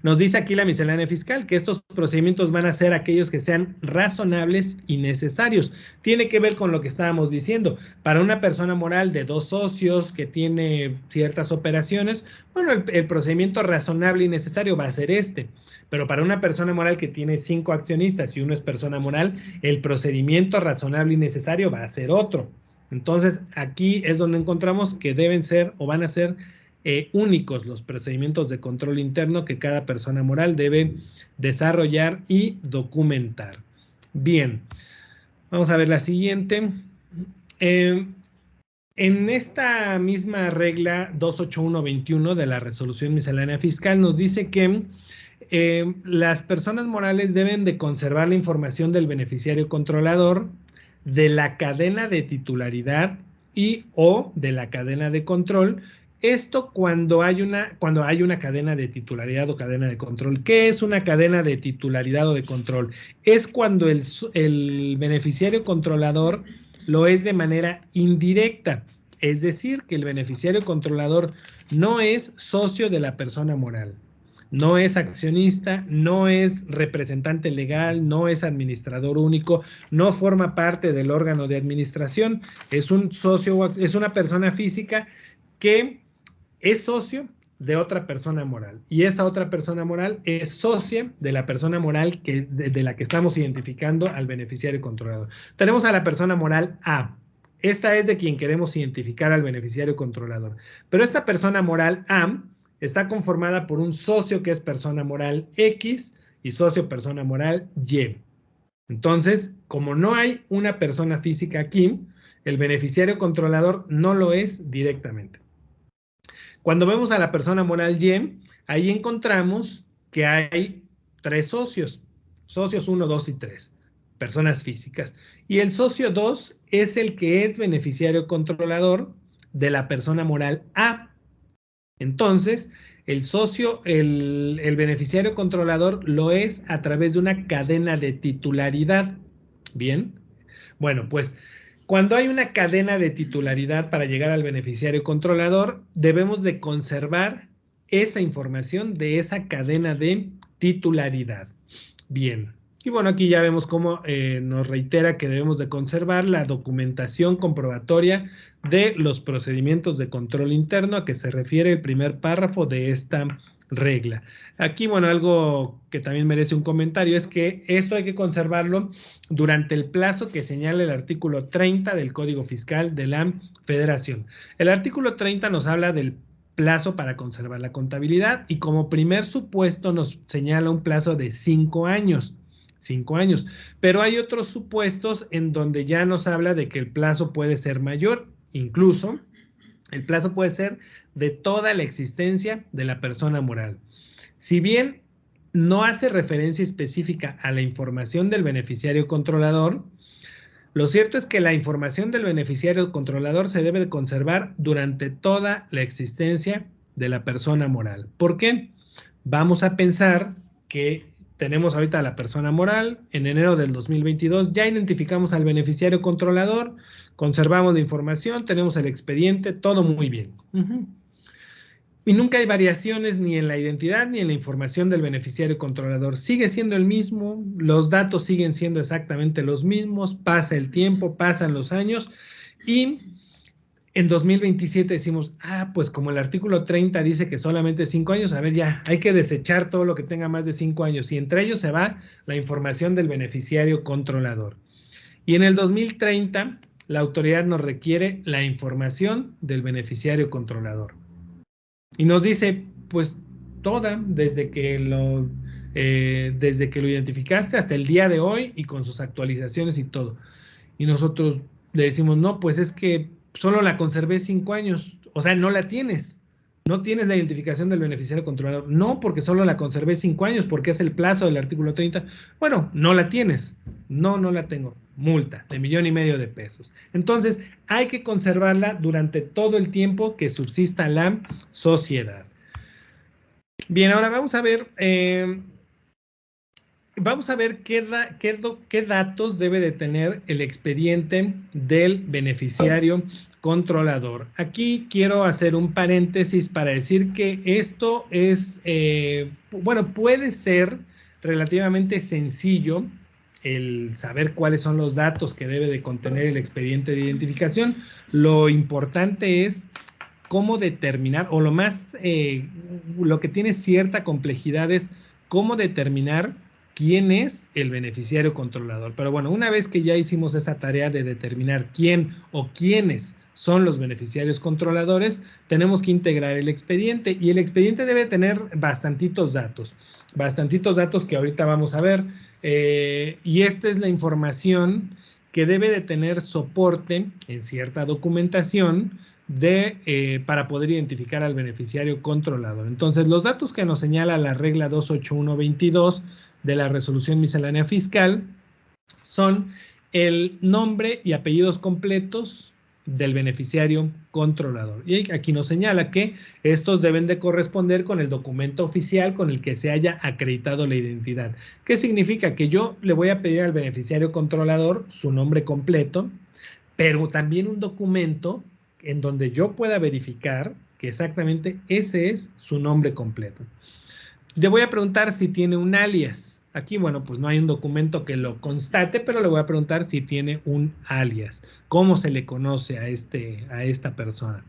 Nos dice aquí la miscelánea fiscal que estos procedimientos van a ser aquellos que sean razonables y necesarios. Tiene que ver con lo que estábamos diciendo. Para una persona moral de 2 socios que tiene ciertas operaciones, bueno, el procedimiento razonable y necesario va a ser este. Pero para una persona moral que tiene 5 accionistas y uno es persona moral, el procedimiento razonable y necesario va a ser otro. Entonces, aquí es donde encontramos que deben ser o van a ser únicos los procedimientos de control interno que cada persona moral debe desarrollar y documentar. Bien, vamos a ver la siguiente. En esta misma regla 28121 de la resolución miscelánea fiscal nos dice que las personas morales deben de conservar la información del beneficiario controlador, de la cadena de titularidad y o de la cadena de control. Esto cuando hay una cadena de titularidad o cadena de control. ¿Qué es una cadena de titularidad o de control? Es cuando el beneficiario controlador lo es de manera indirecta. Es decir, que el beneficiario controlador no es socio de la persona moral. No es accionista, no es representante legal, no es administrador único, no forma parte del órgano de administración, es un socio, es una persona física que es socio de otra persona moral y esa otra persona moral es socia de la persona moral de la que estamos identificando al beneficiario controlador. Tenemos a la persona moral A. Esta es de quien queremos identificar al beneficiario controlador. Pero esta persona moral A está conformada por un socio que es persona moral X y socio persona moral Y. Entonces, como no hay una persona física aquí, el beneficiario controlador no lo es directamente. Cuando vemos a la persona moral Y, ahí encontramos que hay 3 socios. Socios 1, 2 y 3. Personas físicas. Y el socio 2 es el que es beneficiario controlador de la persona moral A. Entonces, el beneficiario controlador lo es a través de una cadena de titularidad. Bien. Bueno, pues cuando hay una cadena de titularidad para llegar al beneficiario controlador, debemos de conservar esa información de esa cadena de titularidad. Bien. Y bueno, aquí ya vemos cómo nos reitera que debemos de conservar la documentación comprobatoria de los procedimientos de control interno a que se refiere el primer párrafo de esta regla. Aquí, bueno, algo que también merece un comentario es que esto hay que conservarlo durante el plazo que señala el artículo 30 del Código Fiscal de la Federación. El artículo 30 nos habla del plazo para conservar la contabilidad y como primer supuesto nos señala un plazo de 5 años. 5 años. Pero hay otros supuestos en donde ya nos habla de que el plazo puede ser mayor, incluso el plazo puede ser de toda la existencia de la persona moral. Si bien no hace referencia específica a la información del beneficiario controlador, lo cierto es que la información del beneficiario controlador se debe de conservar durante toda la existencia de la persona moral. ¿Por qué? Vamos a pensar que tenemos ahorita a la persona moral, en enero del 2022 ya identificamos al beneficiario controlador, conservamos la información, tenemos el expediente, todo muy bien. Y nunca hay variaciones ni en la identidad ni en la información del beneficiario controlador. Sigue siendo el mismo, los datos siguen siendo exactamente los mismos, pasa el tiempo, pasan los años y en 2027 decimos, pues como el artículo 30 dice que solamente 5 años, a ver ya, hay que desechar todo lo que tenga más de 5 años y entre ellos se va la información del beneficiario controlador. Y en el 2030 la autoridad nos requiere la información del beneficiario controlador. Y nos dice, pues toda, desde que lo identificaste hasta el día de hoy y con sus actualizaciones y todo. Y nosotros le decimos, no, pues es que solo la conservé 5 años, o sea, no la tienes. No tienes la identificación del beneficiario controlador. No, porque solo la conservé 5 años, porque es el plazo del artículo 30. Bueno, no la tienes. No, no la tengo. Multa de $1,5 millones de pesos. Entonces, hay que conservarla durante todo el tiempo que subsista la sociedad. Bien, ahora vamos a ver qué datos debe de tener el expediente del beneficiario controlador. Aquí quiero hacer un paréntesis para decir que esto es, bueno, puede ser relativamente sencillo el saber cuáles son los datos que debe de contener el expediente de identificación. Lo importante es cómo determinar, o lo que tiene cierta complejidad es cómo determinar quién es el beneficiario controlador. Pero bueno, una vez que ya hicimos esa tarea de determinar quién o quiénes son los beneficiarios controladores, tenemos que integrar el expediente, y el expediente debe tener bastantitos datos que ahorita vamos a ver, y esta es la información que debe de tener soporte en cierta documentación para poder identificar al beneficiario controlador. Entonces, los datos que nos señala la regla 28122 de la resolución miscelánea fiscal son el nombre y apellidos completos del beneficiario controlador. Y aquí nos señala que estos deben de corresponder con el documento oficial con el que se haya acreditado la identidad. ¿Qué significa? Que yo le voy a pedir al beneficiario controlador su nombre completo, pero también un documento en donde yo pueda verificar que exactamente ese es su nombre completo. Le voy a preguntar si tiene un alias. Aquí, bueno, pues no hay un documento que lo constate, pero le voy a preguntar si tiene un alias. ¿Cómo se le conoce a esta persona?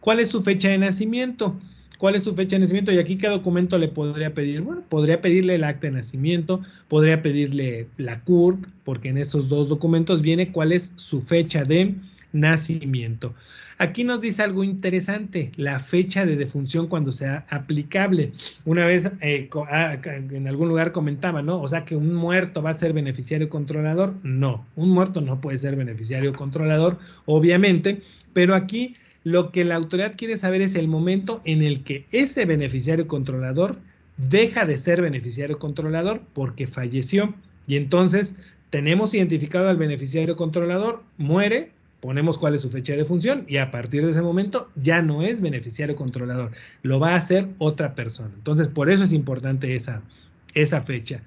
¿Cuál es su fecha de nacimiento? ¿Cuál es su fecha de nacimiento? Y aquí, ¿qué documento le podría pedir? Bueno, podría pedirle el acta de nacimiento, podría pedirle la CURP, porque en esos dos documentos viene cuál es su fecha de nacimiento. Aquí nos dice algo interesante, la fecha de defunción cuando sea aplicable. Una vez en algún lugar comentaba, ¿no? O sea, que un muerto va a ser beneficiario controlador. No, un muerto no puede ser beneficiario controlador, obviamente, pero aquí lo que la autoridad quiere saber es el momento en el que ese beneficiario controlador deja de ser beneficiario controlador porque falleció. Y entonces tenemos identificado al beneficiario controlador, muere, ponemos cuál es su fecha de defunción y a partir de ese momento ya no es beneficiario controlador, lo va a hacer otra persona. Entonces, por eso es importante esa fecha.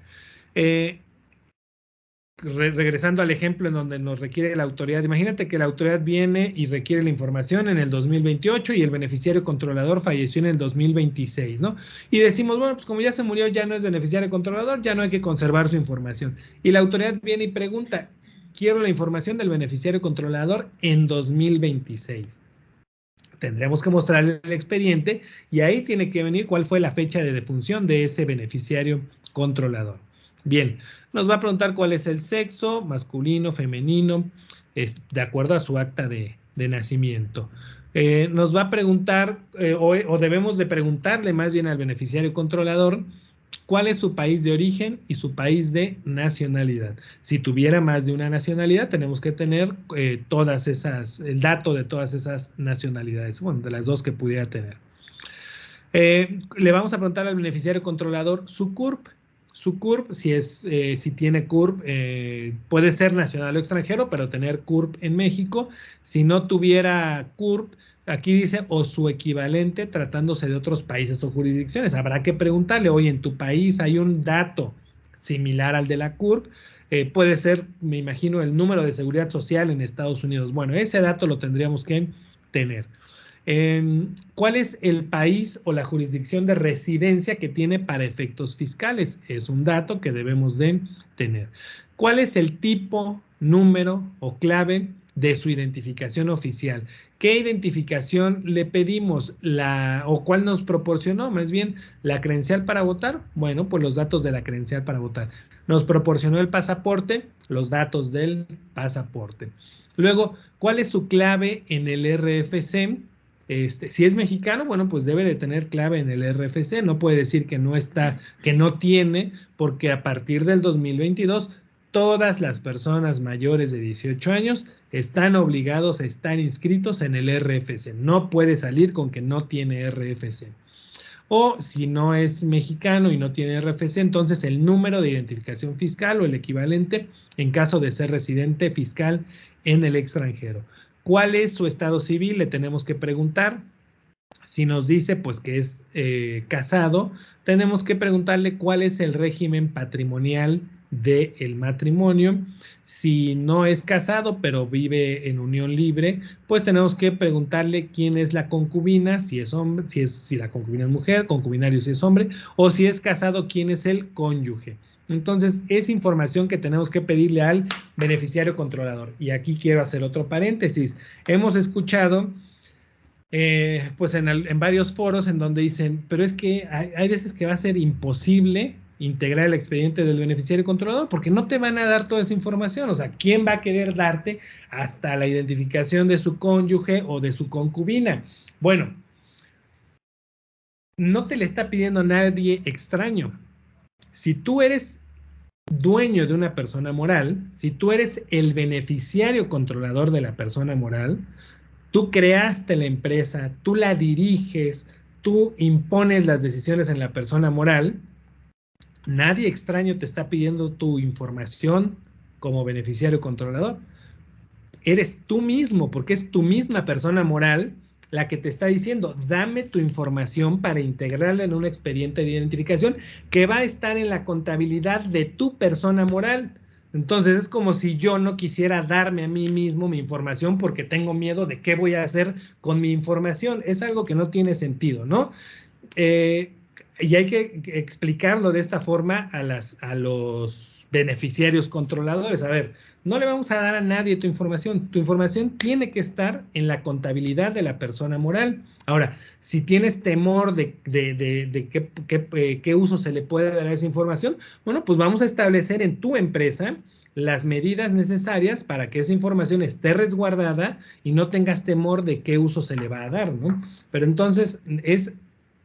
Regresando al ejemplo en donde nos requiere la autoridad, imagínate que la autoridad viene y requiere la información en el 2028 y el beneficiario controlador falleció en el 2026, ¿no? Y decimos, bueno, pues como ya se murió, ya no es beneficiario controlador, ya no hay que conservar su información. Y la autoridad viene y pregunta, quiero la información del beneficiario controlador en 2026. Tendremos que mostrarle el expediente y ahí tiene que venir cuál fue la fecha de defunción de ese beneficiario controlador. Bien, nos va a preguntar cuál es el sexo, masculino, femenino, de acuerdo a su acta de nacimiento. Nos va a preguntar, o debemos de preguntarle más bien al beneficiario controlador, cuál es su país de origen y su país de nacionalidad. Si tuviera más de una nacionalidad, tenemos que tener el dato de todas esas nacionalidades, bueno, de las dos que pudiera tener. Le vamos a preguntar al beneficiario controlador su CURP. Su CURP, si tiene CURP, puede ser nacional o extranjero, pero tener CURP en México. Si no tuviera CURP, aquí dice, o su equivalente tratándose de otros países o jurisdicciones. Habrá que preguntarle, oye, en tu país hay un dato similar al de la CURP. Puede ser, me imagino, el número de seguridad social en Estados Unidos. Bueno, ese dato lo tendríamos que tener. ¿Cuál es el país o la jurisdicción de residencia que tiene para efectos fiscales? Es un dato que debemos de tener. ¿Cuál es el tipo, número o clave de su identificación oficial? ¿Qué identificación le pedimos? ¿O cuál nos proporcionó? Más bien, ¿la credencial para votar? Bueno, pues los datos de la credencial para votar. ¿Nos proporcionó el pasaporte? Los datos del pasaporte. Luego, ¿cuál es su clave en el RFC? Si es mexicano, bueno, pues debe de tener clave en el RFC, no puede decir que no está, que no tiene, porque a partir del 2022 todas las personas mayores de 18 años están obligados a estar inscritos en el RFC, no puede salir con que no tiene RFC. O si no es mexicano y no tiene RFC, entonces el número de identificación fiscal o el equivalente en caso de ser residente fiscal en el extranjero. ¿Cuál es su estado civil? Le tenemos que preguntar. Si nos dice pues que es casado, tenemos que preguntarle cuál es el régimen patrimonial del matrimonio. Si no es casado, pero vive en unión libre, pues tenemos que preguntarle quién es la concubina, si es hombre, si la concubina es mujer, concubinario si es hombre, o si es casado, quién es el cónyuge. Entonces, es información que tenemos que pedirle al beneficiario controlador. Y aquí quiero hacer otro paréntesis. Hemos escuchado pues en varios foros en donde dicen, pero es que hay veces que va a ser imposible integrar el expediente del beneficiario controlador porque no te van a dar toda esa información. O sea, ¿quién va a querer darte hasta la identificación de su cónyuge o de su concubina? Bueno, no te le está pidiendo nadie extraño. Si tú eres dueño de una persona moral, si tú eres el beneficiario controlador de la persona moral, tú creaste la empresa, tú la diriges, tú impones las decisiones en la persona moral, nadie extraño te está pidiendo tu información como beneficiario controlador. Eres tú mismo, porque es tu misma persona moral la que te está diciendo, dame tu información para integrarla en un expediente de identificación que va a estar en la contabilidad de tu persona moral. Entonces es como si yo no quisiera darme a mí mismo mi información porque tengo miedo de qué voy a hacer con mi información. Es algo que no tiene sentido, ¿no? Y hay que explicarlo de esta forma a los beneficiarios controladores. A ver, no le vamos a dar a nadie tu información. Tu información tiene que estar en la contabilidad de la persona moral. Ahora, si tienes temor de qué uso se le puede dar a esa información, bueno, pues vamos a establecer en tu empresa las medidas necesarias para que esa información esté resguardada y no tengas temor de qué uso se le va a dar, ¿no? Pero entonces,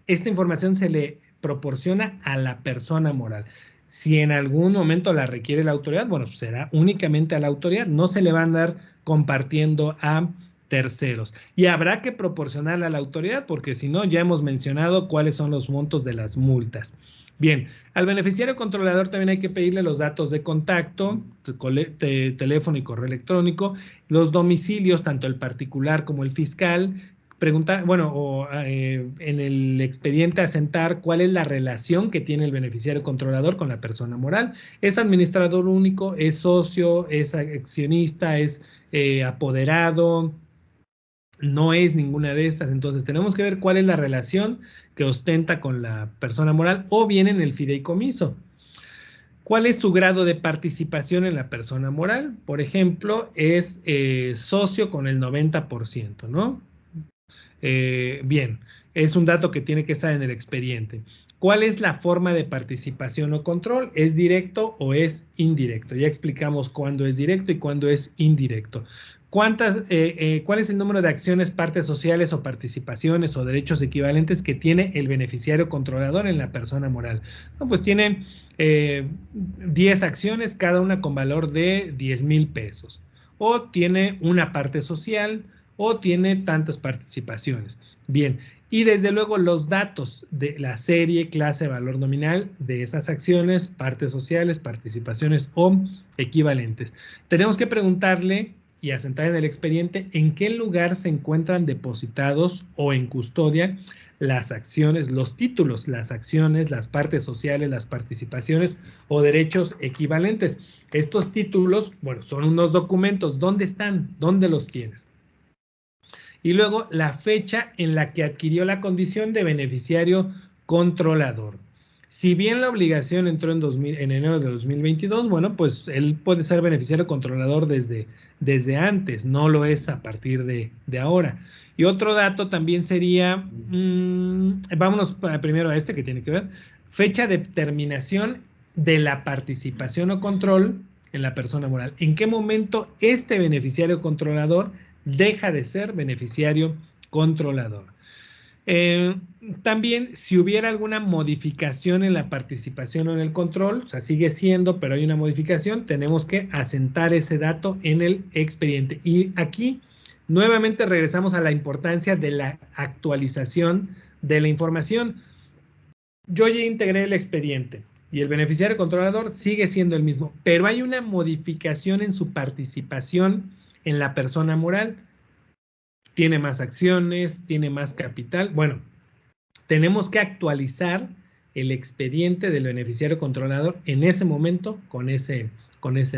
esta información se le proporciona a la persona moral. Si en algún momento la requiere la autoridad, bueno, será únicamente a la autoridad, no se le va a andar compartiendo a terceros. Y habrá que proporcionarla a la autoridad, porque si no, ya hemos mencionado cuáles son los montos de las multas. Bien, al beneficiario controlador también hay que pedirle los datos de contacto, teléfono y correo electrónico, los domicilios, tanto el particular como el fiscal, preguntar, bueno, o en el expediente asentar cuál es la relación que tiene el beneficiario controlador con la persona moral. ¿Es administrador único? ¿Es socio? ¿Es accionista? ¿Es apoderado? No es ninguna de estas. Entonces tenemos que ver cuál es la relación que ostenta con la persona moral o bien en el fideicomiso. ¿Cuál es su grado de participación en la persona moral? Por ejemplo, es socio con el 90%, ¿no? Bien, es un dato que tiene que estar en el expediente. ¿Cuál es la forma de participación o control? ¿Es directo o es indirecto? Ya explicamos cuándo es directo y cuándo es indirecto. ¿Cuál es el número de acciones, partes sociales o participaciones o derechos equivalentes que tiene el beneficiario controlador en la persona moral? No, pues tiene 10 acciones, cada una con valor de 10,000 pesos. O tiene una parte social, o tiene tantas participaciones. Bien, y desde luego los datos de la serie, clase, valor nominal de esas acciones, partes sociales, participaciones o equivalentes. Tenemos que preguntarle y asentar en el expediente en qué lugar se encuentran depositados o en custodia las acciones, los títulos, las acciones, las partes sociales, las participaciones o derechos equivalentes. Estos títulos, bueno, son unos documentos. ¿Dónde están? ¿Dónde los tienes? Y luego la fecha en la que adquirió la condición de beneficiario controlador. Si bien la obligación entró en enero de 2022, bueno, pues él puede ser beneficiario controlador desde antes, no lo es a partir de ahora. Y otro dato también sería, vámonos primero a este que tiene que ver, fecha de terminación de la participación o control en la persona moral. ¿En qué momento este beneficiario controlador deja de ser beneficiario controlador? También, si hubiera alguna modificación en la participación o en el control, o sea, sigue siendo, pero hay una modificación, tenemos que asentar ese dato en el expediente. Y aquí, nuevamente regresamos a la importancia de la actualización de la información. Yo ya integré el expediente y el beneficiario controlador sigue siendo el mismo, pero hay una modificación en su participación en la persona moral. Tiene más acciones, tiene más capital. Bueno, tenemos que actualizar el expediente del beneficiario controlador en ese momento con ese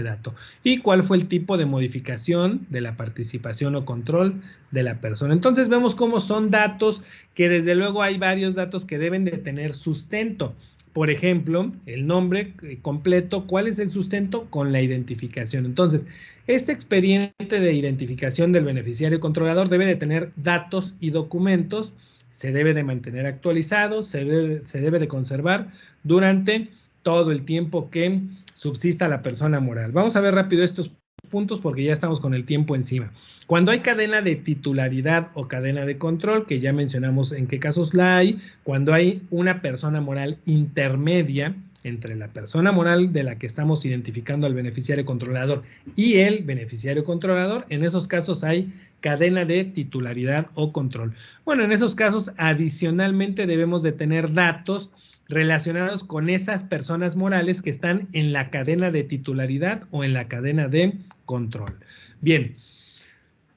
dato. Y cuál fue el tipo de modificación de la participación o control de la persona. Entonces vemos cómo son datos que desde luego hay varios datos que deben de tener sustento. Por ejemplo, el nombre completo, ¿cuál es el sustento? Con la identificación. Entonces, este expediente de identificación del beneficiario controlador debe de tener datos y documentos, se debe de mantener actualizado, se debe de conservar durante todo el tiempo que subsista la persona moral. Vamos a ver rápido estos puntos porque ya estamos con el tiempo encima. Cuando hay cadena de titularidad o cadena de control, que ya mencionamos en qué casos la hay, cuando hay una persona moral intermedia entre la persona moral de la que estamos identificando al beneficiario controlador y el beneficiario controlador, en esos casos hay cadena de titularidad o control. Bueno, en esos casos adicionalmente debemos de tener datos relacionados con esas personas morales que están en la cadena de titularidad o en la cadena de control. Bien,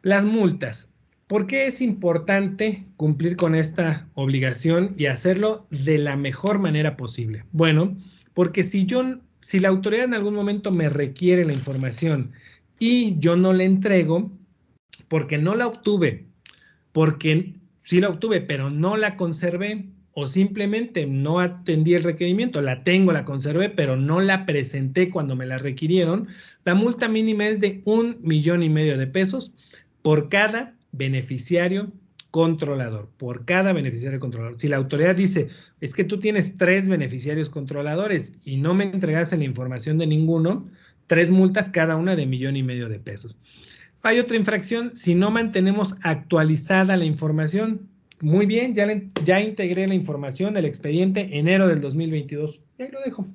las multas. ¿Por qué es importante cumplir con esta obligación y hacerlo de la mejor manera posible? Bueno, porque si la autoridad en algún momento me requiere la información y yo no la entrego, porque no la obtuve, porque sí la obtuve, pero no la conservé, o simplemente no atendí el requerimiento, la tengo, la conservé, pero no la presenté cuando me la requirieron, la multa mínima es de 1,5 millones de pesos por cada beneficiario controlador, por cada beneficiario controlador. Si la autoridad dice, es que tú tienes 3 beneficiarios controladores y no me entregaste la información de ninguno, 3 multas cada una de 1,5 millones de pesos. Hay otra infracción, si no mantenemos actualizada la información. Muy bien, ya integré la información del expediente enero del 2022. Y ahí lo dejo.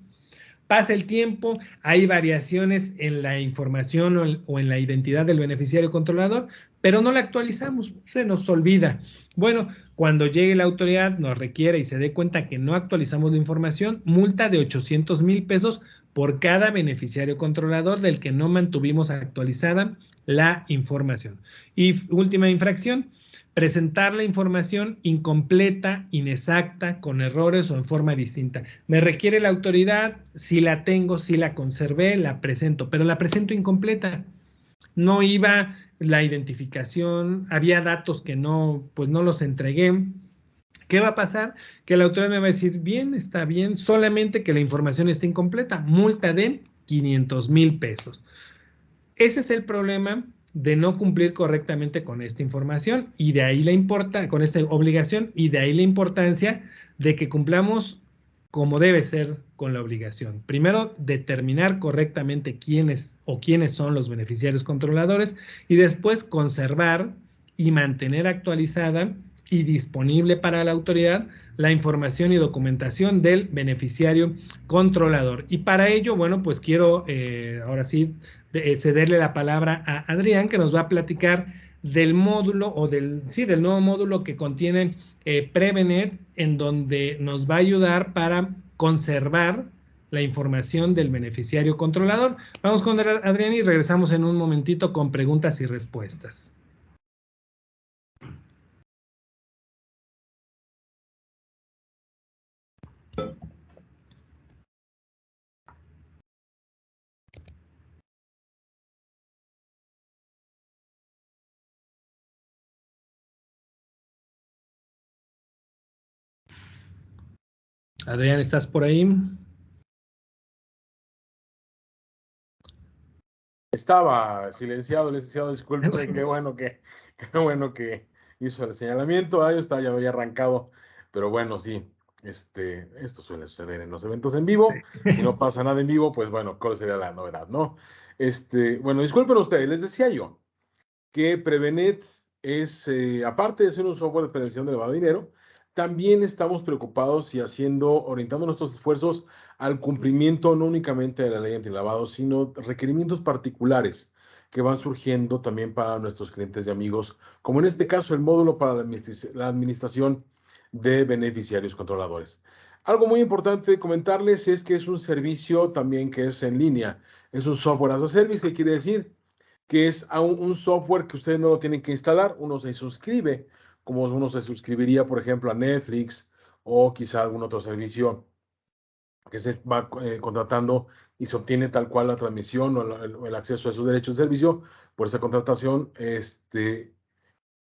Pasa el tiempo, hay variaciones en la información o en la identidad del beneficiario controlador, pero no la actualizamos, se nos olvida. Bueno, cuando llegue la autoridad, nos requiere y se dé cuenta que no actualizamos la información, multa de 800,000 pesos por cada beneficiario controlador del que no mantuvimos actualizada la información. Y última infracción, presentar la información incompleta, inexacta, con errores o en forma distinta. Me requiere la autoridad, si la tengo, si la conservé, la presento, pero la presento incompleta. No iba la identificación, había datos que pues no los entregué. ¿Qué va a pasar? Que la autoridad me va a decir, bien, está bien, solamente que la información esté incompleta, multa de 500,000 pesos. Ese es el problema de no cumplir correctamente con esta información y de ahí con esta obligación y de ahí la importancia de que cumplamos como debe ser con la obligación. Primero, determinar correctamente quiénes son los beneficiarios controladores y después conservar y mantener actualizada y disponible para la autoridad la información y documentación del beneficiario controlador. Y para ello, bueno, pues quiero ahora sí cederle la palabra a Adrián, que nos va a platicar del módulo o del nuevo módulo que contiene Prevenet, en donde nos va a ayudar para conservar la información del beneficiario controlador. Vamos con Adrián y regresamos en un momentito con preguntas y respuestas. Adrián, ¿estás por ahí? Estaba silenciado, licenciado, disculpe, qué bueno que hizo el señalamiento. Yo ya había arrancado, pero bueno, sí, esto suele suceder en los eventos en vivo. Si no pasa nada en vivo, pues bueno, ¿cuál sería la novedad, no? Bueno, disculpen ustedes, les decía yo que Prevenet es, aparte de ser un software de prevención de lavado de dinero, también estamos preocupados y orientando nuestros esfuerzos al cumplimiento no únicamente de la ley antilavado, sino requerimientos particulares que van surgiendo también para nuestros clientes y amigos, como en este caso el módulo para la administración de beneficiarios controladores. Algo muy importante comentarles es que es un servicio también que es en línea, es un software as a service, que quiere decir que es un software que ustedes no lo tienen que instalar, uno se suscribe, como uno se suscribiría, por ejemplo, a Netflix o quizá algún otro servicio que se va contratando y se obtiene tal cual la transmisión o el acceso a esos derechos de servicio por esa contratación,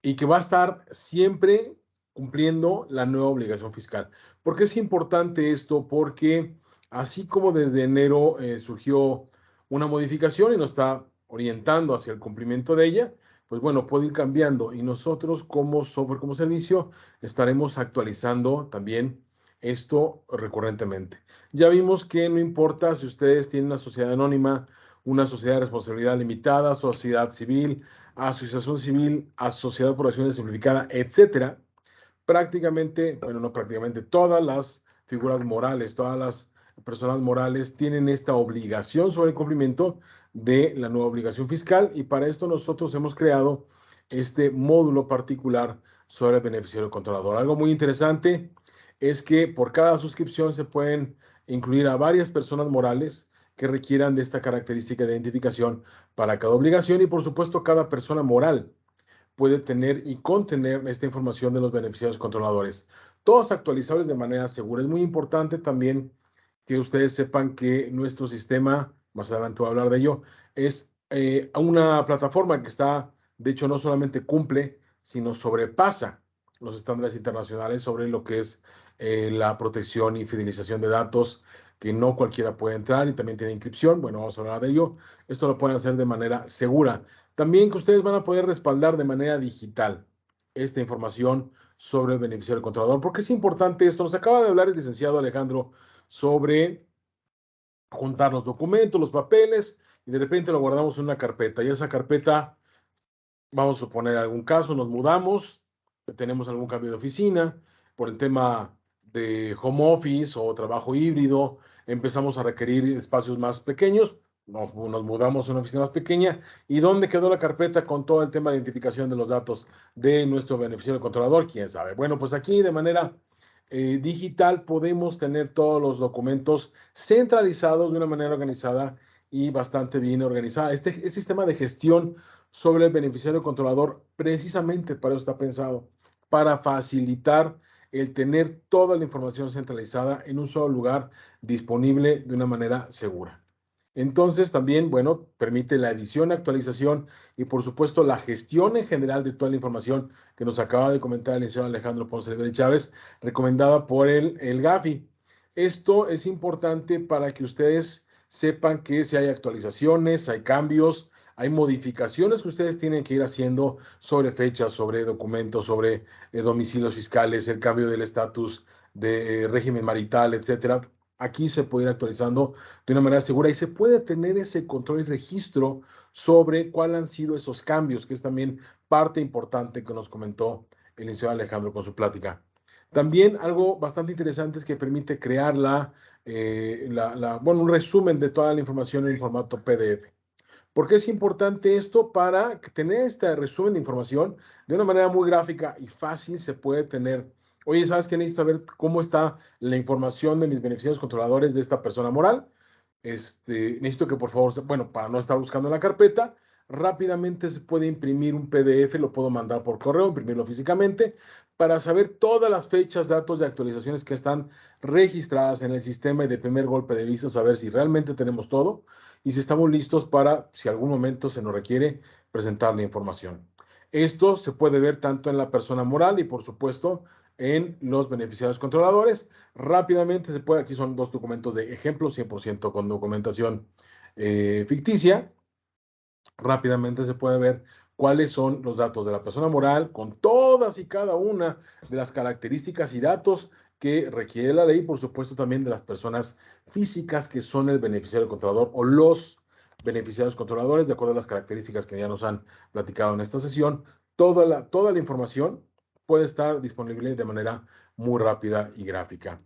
y que va a estar siempre cumpliendo la nueva obligación fiscal. ¿Por qué es importante esto? Porque así como desde enero surgió una modificación y nos está orientando hacia el cumplimiento de ella, pues bueno, puede ir cambiando y nosotros como software, como servicio, estaremos actualizando también esto recurrentemente. Ya vimos que no importa si ustedes tienen una sociedad anónima, una sociedad de responsabilidad limitada, sociedad civil, asociación civil, sociedad por acciones simplificada, etcétera, prácticamente, bueno, no prácticamente, todas las figuras morales, todas las personas morales tienen esta obligación sobre el cumplimiento de la nueva obligación fiscal y para esto nosotros hemos creado este módulo particular sobre el beneficiario controlador. Algo muy interesante es que por cada suscripción se pueden incluir a varias personas morales que requieran de esta característica de identificación para cada obligación y por supuesto cada persona moral puede tener y contener esta información de los beneficiarios controladores. Todos actualizables de manera segura. Es muy importante también que ustedes sepan que nuestro sistema, más adelante voy a hablar de ello, es una plataforma que está, de hecho, no solamente cumple, sino sobrepasa los estándares internacionales sobre lo que es la protección y fidelización de datos, que no cualquiera puede entrar y también tiene inscripción. Bueno, vamos a hablar de ello. Esto lo pueden hacer de manera segura. También que ustedes van a poder respaldar de manera digital esta información sobre el beneficiario controlador. ¿Por qué es importante esto? Nos acaba de hablar el licenciado Alejandro sobre juntar los documentos, los papeles, y de repente lo guardamos en una carpeta. Y esa carpeta, vamos a suponer algún caso, nos mudamos, tenemos algún cambio de oficina, por el tema de home office o trabajo híbrido, empezamos a requerir espacios más pequeños, nos mudamos a una oficina más pequeña. ¿Y dónde quedó la carpeta con todo el tema de identificación de los datos de nuestro beneficiario controlador? ¿Quién sabe? Bueno, pues aquí de manera digital podemos tener todos los documentos centralizados de una manera organizada y bastante bien organizada. Este sistema de gestión sobre el beneficiario controlador precisamente para eso está pensado, para facilitar el tener toda la información centralizada en un solo lugar disponible de una manera segura. Entonces también, bueno, permite la edición, actualización y por supuesto la gestión en general de toda la información que nos acaba de comentar el licenciado Alejandro Ponce de Chávez, recomendada por el GAFI. Esto es importante para que ustedes sepan que si hay actualizaciones, hay cambios, hay modificaciones que ustedes tienen que ir haciendo sobre fechas, sobre documentos, sobre domicilios fiscales, el cambio del estatus de régimen marital, etcétera. Aquí se puede ir actualizando de una manera segura y se puede tener ese control y registro sobre cuáles han sido esos cambios, que es también parte importante que nos comentó el licenciado Alejandro con su plática. También algo bastante interesante es que permite crear bueno, un resumen de toda la información en formato PDF. ¿Por qué es importante esto? Para tener este resumen de información de una manera muy gráfica y fácil se puede tener. Oye, ¿sabes qué? Necesito ver cómo está la información de mis beneficiarios controladores de esta persona moral. Necesito que por favor, bueno, para no estar buscando en la carpeta, rápidamente se puede imprimir un PDF, lo puedo mandar por correo, imprimirlo físicamente, para saber todas las fechas, datos de actualizaciones que están registradas en el sistema y de primer golpe de vista saber si realmente tenemos todo y si estamos listos para, si algún momento se nos requiere, presentar la información. Esto se puede ver tanto en la persona moral y, por supuesto, en los beneficiarios controladores. Rápidamente se puede, aquí son dos documentos de ejemplo, 100% con documentación ficticia. Rápidamente se puede ver cuáles son los datos de la persona moral con todas y cada una de las características y datos que requiere la ley, por supuesto también de las personas físicas que son el beneficiario controlador o los beneficiarios controladores, de acuerdo a las características que ya nos han platicado en esta sesión. Toda la información puede estar disponible de manera muy rápida y gráfica.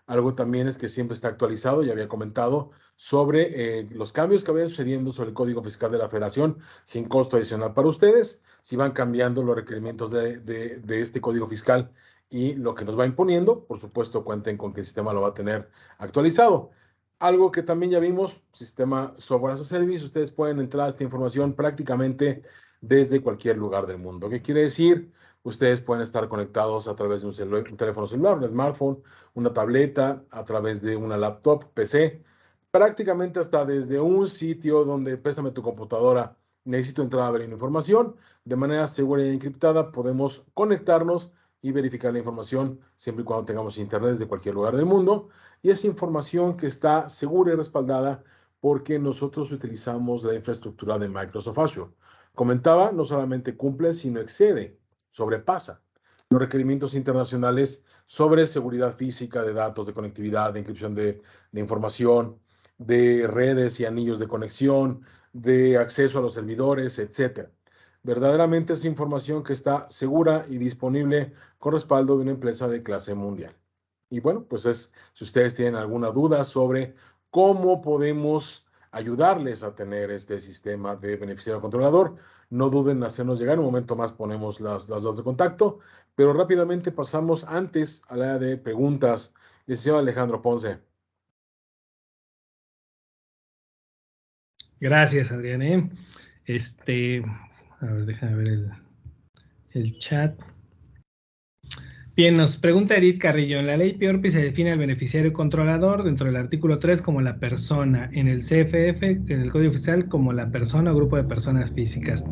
Algo también es que siempre está actualizado, ya había comentado, sobre los cambios que vayan sucediendo sobre el Código Fiscal de la Federación, sin costo adicional para ustedes, si van cambiando los requerimientos de este Código Fiscal y lo que nos va imponiendo, por supuesto, cuenten con que el sistema lo va a tener actualizado. Algo que también ya vimos, sistema Software as a Service, ustedes pueden entrar a esta información prácticamente desde cualquier lugar del mundo. ¿Qué quiere decir? Ustedes pueden estar conectados a través de un teléfono celular, un smartphone, una tableta, a través de una laptop, PC, prácticamente hasta desde un sitio donde préstame tu computadora, necesito entrar a ver información, de manera segura y encriptada podemos conectarnos y verificar la información siempre y cuando tengamos internet desde cualquier lugar del mundo. Y es información que está segura y respaldada porque nosotros utilizamos la infraestructura de Microsoft Azure. Comentaba, no solamente cumple, sino excede, sobrepasa los requerimientos internacionales sobre seguridad física de datos, de conectividad, de encripción de información, de redes y anillos de conexión, de acceso a los servidores, etc. Verdaderamente es información que está segura y disponible con respaldo de una empresa de clase mundial. Y bueno, pues si ustedes tienen alguna duda sobre cómo podemos ayudarles a tener este sistema de beneficiario controlador, no duden en hacernos llegar. En un momento más ponemos las datos de contacto, pero rápidamente pasamos antes a la de preguntas. Licenciado Alejandro Ponce. Gracias, Adrián. A ver, déjame ver el chat. Bien, nos pregunta Edith Carrillo. En la ley PIORPI se define al beneficiario controlador dentro del artículo 3 como la persona, en el CFF, en el Código Fiscal, como la persona o grupo de personas físicas.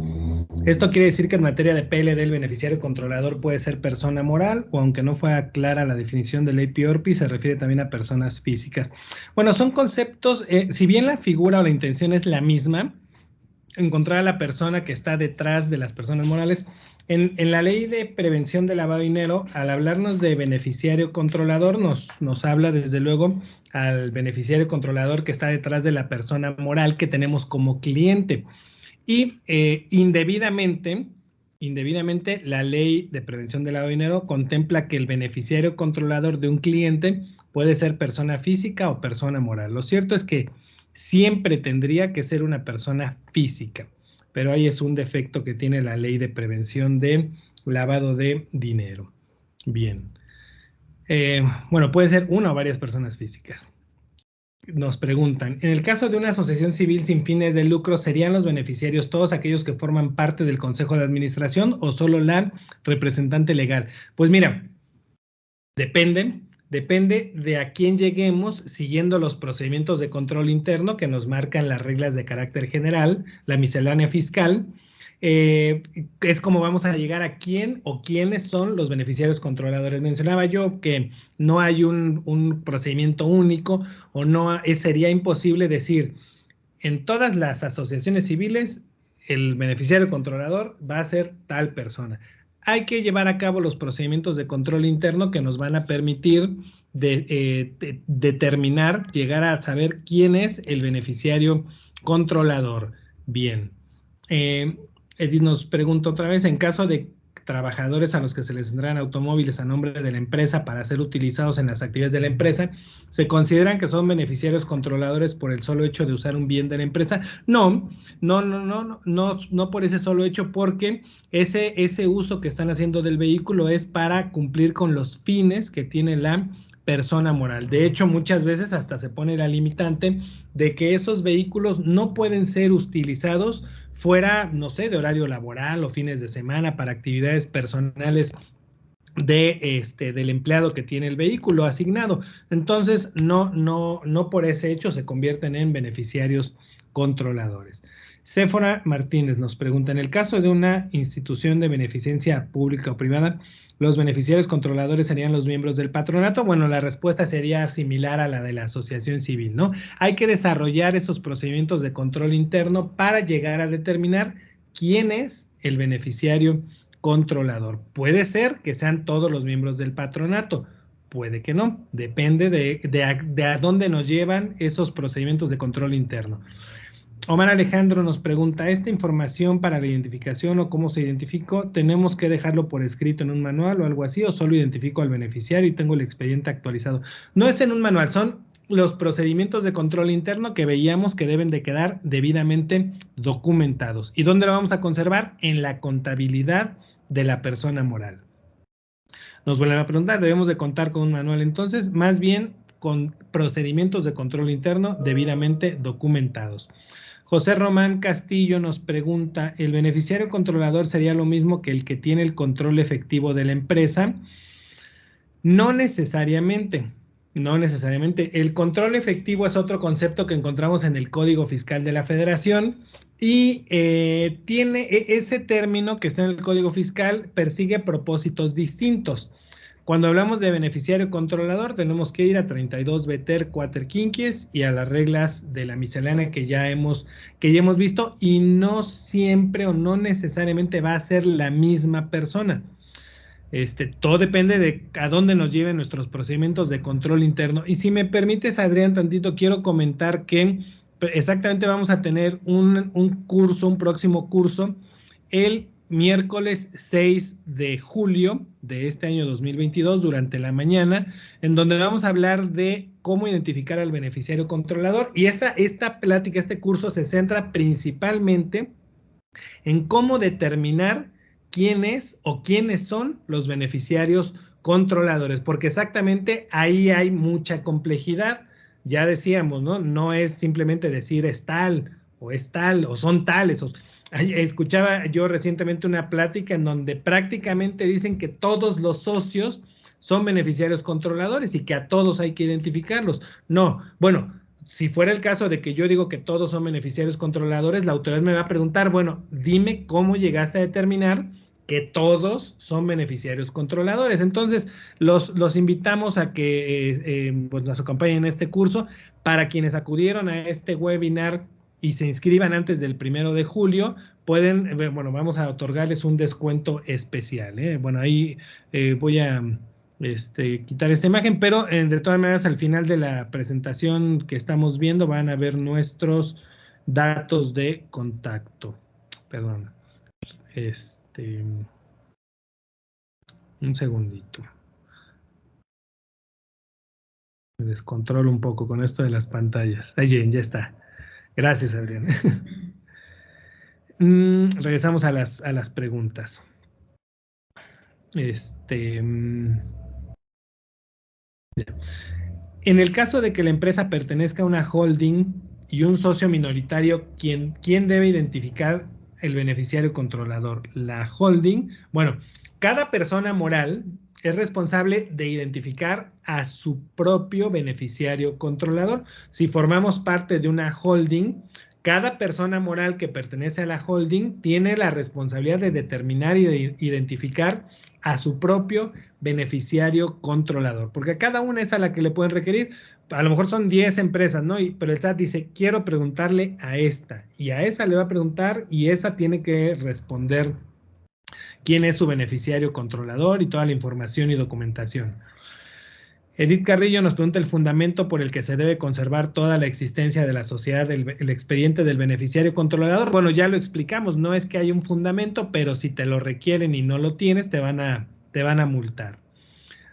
Esto quiere decir que en materia de PLD el beneficiario controlador puede ser persona moral, o aunque no fuera clara la definición de ley PIORPI, se refiere también a personas físicas. Bueno, son conceptos, si bien la figura o la intención es la misma, encontrar a la persona que está detrás de las personas morales. En la ley de prevención de lavado de dinero, al hablarnos de beneficiario controlador, nos habla desde luego al beneficiario controlador que está detrás de la persona moral que tenemos como cliente. Y indebidamente, la ley de prevención de lavado de dinero contempla que el beneficiario controlador de un cliente puede ser persona física o persona moral. Lo cierto es que siempre tendría que ser una persona física, pero ahí es un defecto que tiene la ley de prevención de lavado de dinero. Bien. Bueno, puede ser una o varias personas físicas. Nos preguntan, en el caso de una asociación civil sin fines de lucro, ¿serían los beneficiarios todos aquellos que forman parte del Consejo de Administración o solo la representante legal? Pues mira, depende de a quién lleguemos siguiendo los procedimientos de control interno que nos marcan las reglas de carácter general, la miscelánea fiscal. Es como vamos a llegar a quién o quiénes son los beneficiarios controladores. Mencionaba yo que no hay un procedimiento único o no sería imposible decir en todas las asociaciones civiles el beneficiario controlador va a ser tal persona. Hay que llevar a cabo los procedimientos de control interno que nos van a permitir determinar, llegar a saber quién es el beneficiario controlador. Bien. Edith nos pregunta otra vez, en caso de trabajadores a los que se les tendrán automóviles a nombre de la empresa para ser utilizados en las actividades de la empresa, ¿se consideran que son beneficiarios controladores por el solo hecho de usar un bien de la empresa? No por ese solo hecho, porque ese uso que están haciendo del vehículo es para cumplir con los fines que tiene la persona moral. De hecho, muchas veces hasta se pone la limitante de que esos vehículos no pueden ser utilizados fuera, no sé, de horario laboral o fines de semana para actividades personales del empleado que tiene el vehículo asignado. Entonces, no por ese hecho se convierten en beneficiarios controladores. Séfora Martínez nos pregunta, en el caso de una institución de beneficencia pública o privada, ¿los beneficiarios controladores serían los miembros del patronato? Bueno, la respuesta sería similar a la de la asociación civil, ¿no? Hay que desarrollar esos procedimientos de control interno para llegar a determinar quién es el beneficiario controlador. Puede ser que sean todos los miembros del patronato, puede que no, depende de a dónde nos llevan esos procedimientos de control interno. Omar Alejandro nos pregunta, ¿esta información para la identificación o cómo se identificó, tenemos que dejarlo por escrito en un manual o algo así, o solo identifico al beneficiario y tengo el expediente actualizado? No es en un manual, son los procedimientos de control interno que veíamos que deben de quedar debidamente documentados. ¿Y dónde lo vamos a conservar? En la contabilidad de la persona moral. Nos vuelven a preguntar, ¿debemos de contar con un manual entonces? Más bien con procedimientos de control interno debidamente documentados. José Román Castillo nos pregunta, ¿el beneficiario controlador sería lo mismo que el que tiene el control efectivo de la empresa? No necesariamente, no necesariamente. El control efectivo es otro concepto que encontramos en el Código Fiscal de la Federación y tiene ese término que está en el Código Fiscal, persigue propósitos distintos. Cuando hablamos de beneficiario controlador, tenemos que ir a 32 Veter Quater Quinquies y a las reglas de la miscelánea que ya hemos visto, y no siempre o no necesariamente va a ser la misma persona. Todo depende de a dónde nos lleven nuestros procedimientos de control interno. Y si me permites, Adrián, tantito, quiero comentar que exactamente vamos a tener un curso, un próximo curso, el miércoles 6 de julio de este año 2022, durante la mañana, en donde vamos a hablar de cómo identificar al beneficiario controlador. Y esta plática, este curso se centra principalmente en cómo determinar quién es o quiénes son los beneficiarios controladores, porque exactamente ahí hay mucha complejidad. Ya decíamos, ¿no? No es simplemente decir es tal o son tales. Escuchaba yo recientemente una plática en donde prácticamente dicen que todos los socios son beneficiarios controladores y que a todos hay que identificarlos. No, bueno, si fuera el caso de que yo digo que todos son beneficiarios controladores, la autoridad me va a preguntar, bueno, dime cómo llegaste a determinar que todos son beneficiarios controladores. Entonces, los invitamos a que pues nos acompañen en este curso. Para quienes acudieron a este webinar y se inscriban antes del 1 de julio, pueden, bueno, vamos a otorgarles un descuento especial. Bueno, ahí voy a quitar esta imagen, pero de todas maneras al final de la presentación que estamos viendo van a ver nuestros datos de contacto. Perdón. Un segundito. Me descontrolo un poco con esto de las pantallas. Ahí bien, ya está. Gracias, Adrián. Regresamos a las preguntas. En el caso de que la empresa pertenezca a una holding y un socio minoritario, ¿quién debe identificar el beneficiario controlador? La holding. Bueno, cada persona moral es responsable de identificar a su propio beneficiario controlador. Si formamos parte de una holding, cada persona moral que pertenece a la holding tiene la responsabilidad de determinar y de identificar a su propio beneficiario controlador, porque a cada una es a la que le pueden requerir. A lo mejor son 10 empresas, ¿no? Pero el SAT dice, quiero preguntarle a esta, y a esa le va a preguntar, y esa tiene que responder quién es su beneficiario controlador y toda la información y documentación. Edith Carrillo nos pregunta el fundamento por el que se debe conservar toda la existencia de la sociedad, el expediente del beneficiario controlador. Bueno, ya lo explicamos, no es que haya un fundamento, pero si te lo requieren y no lo tienes, te van a multar.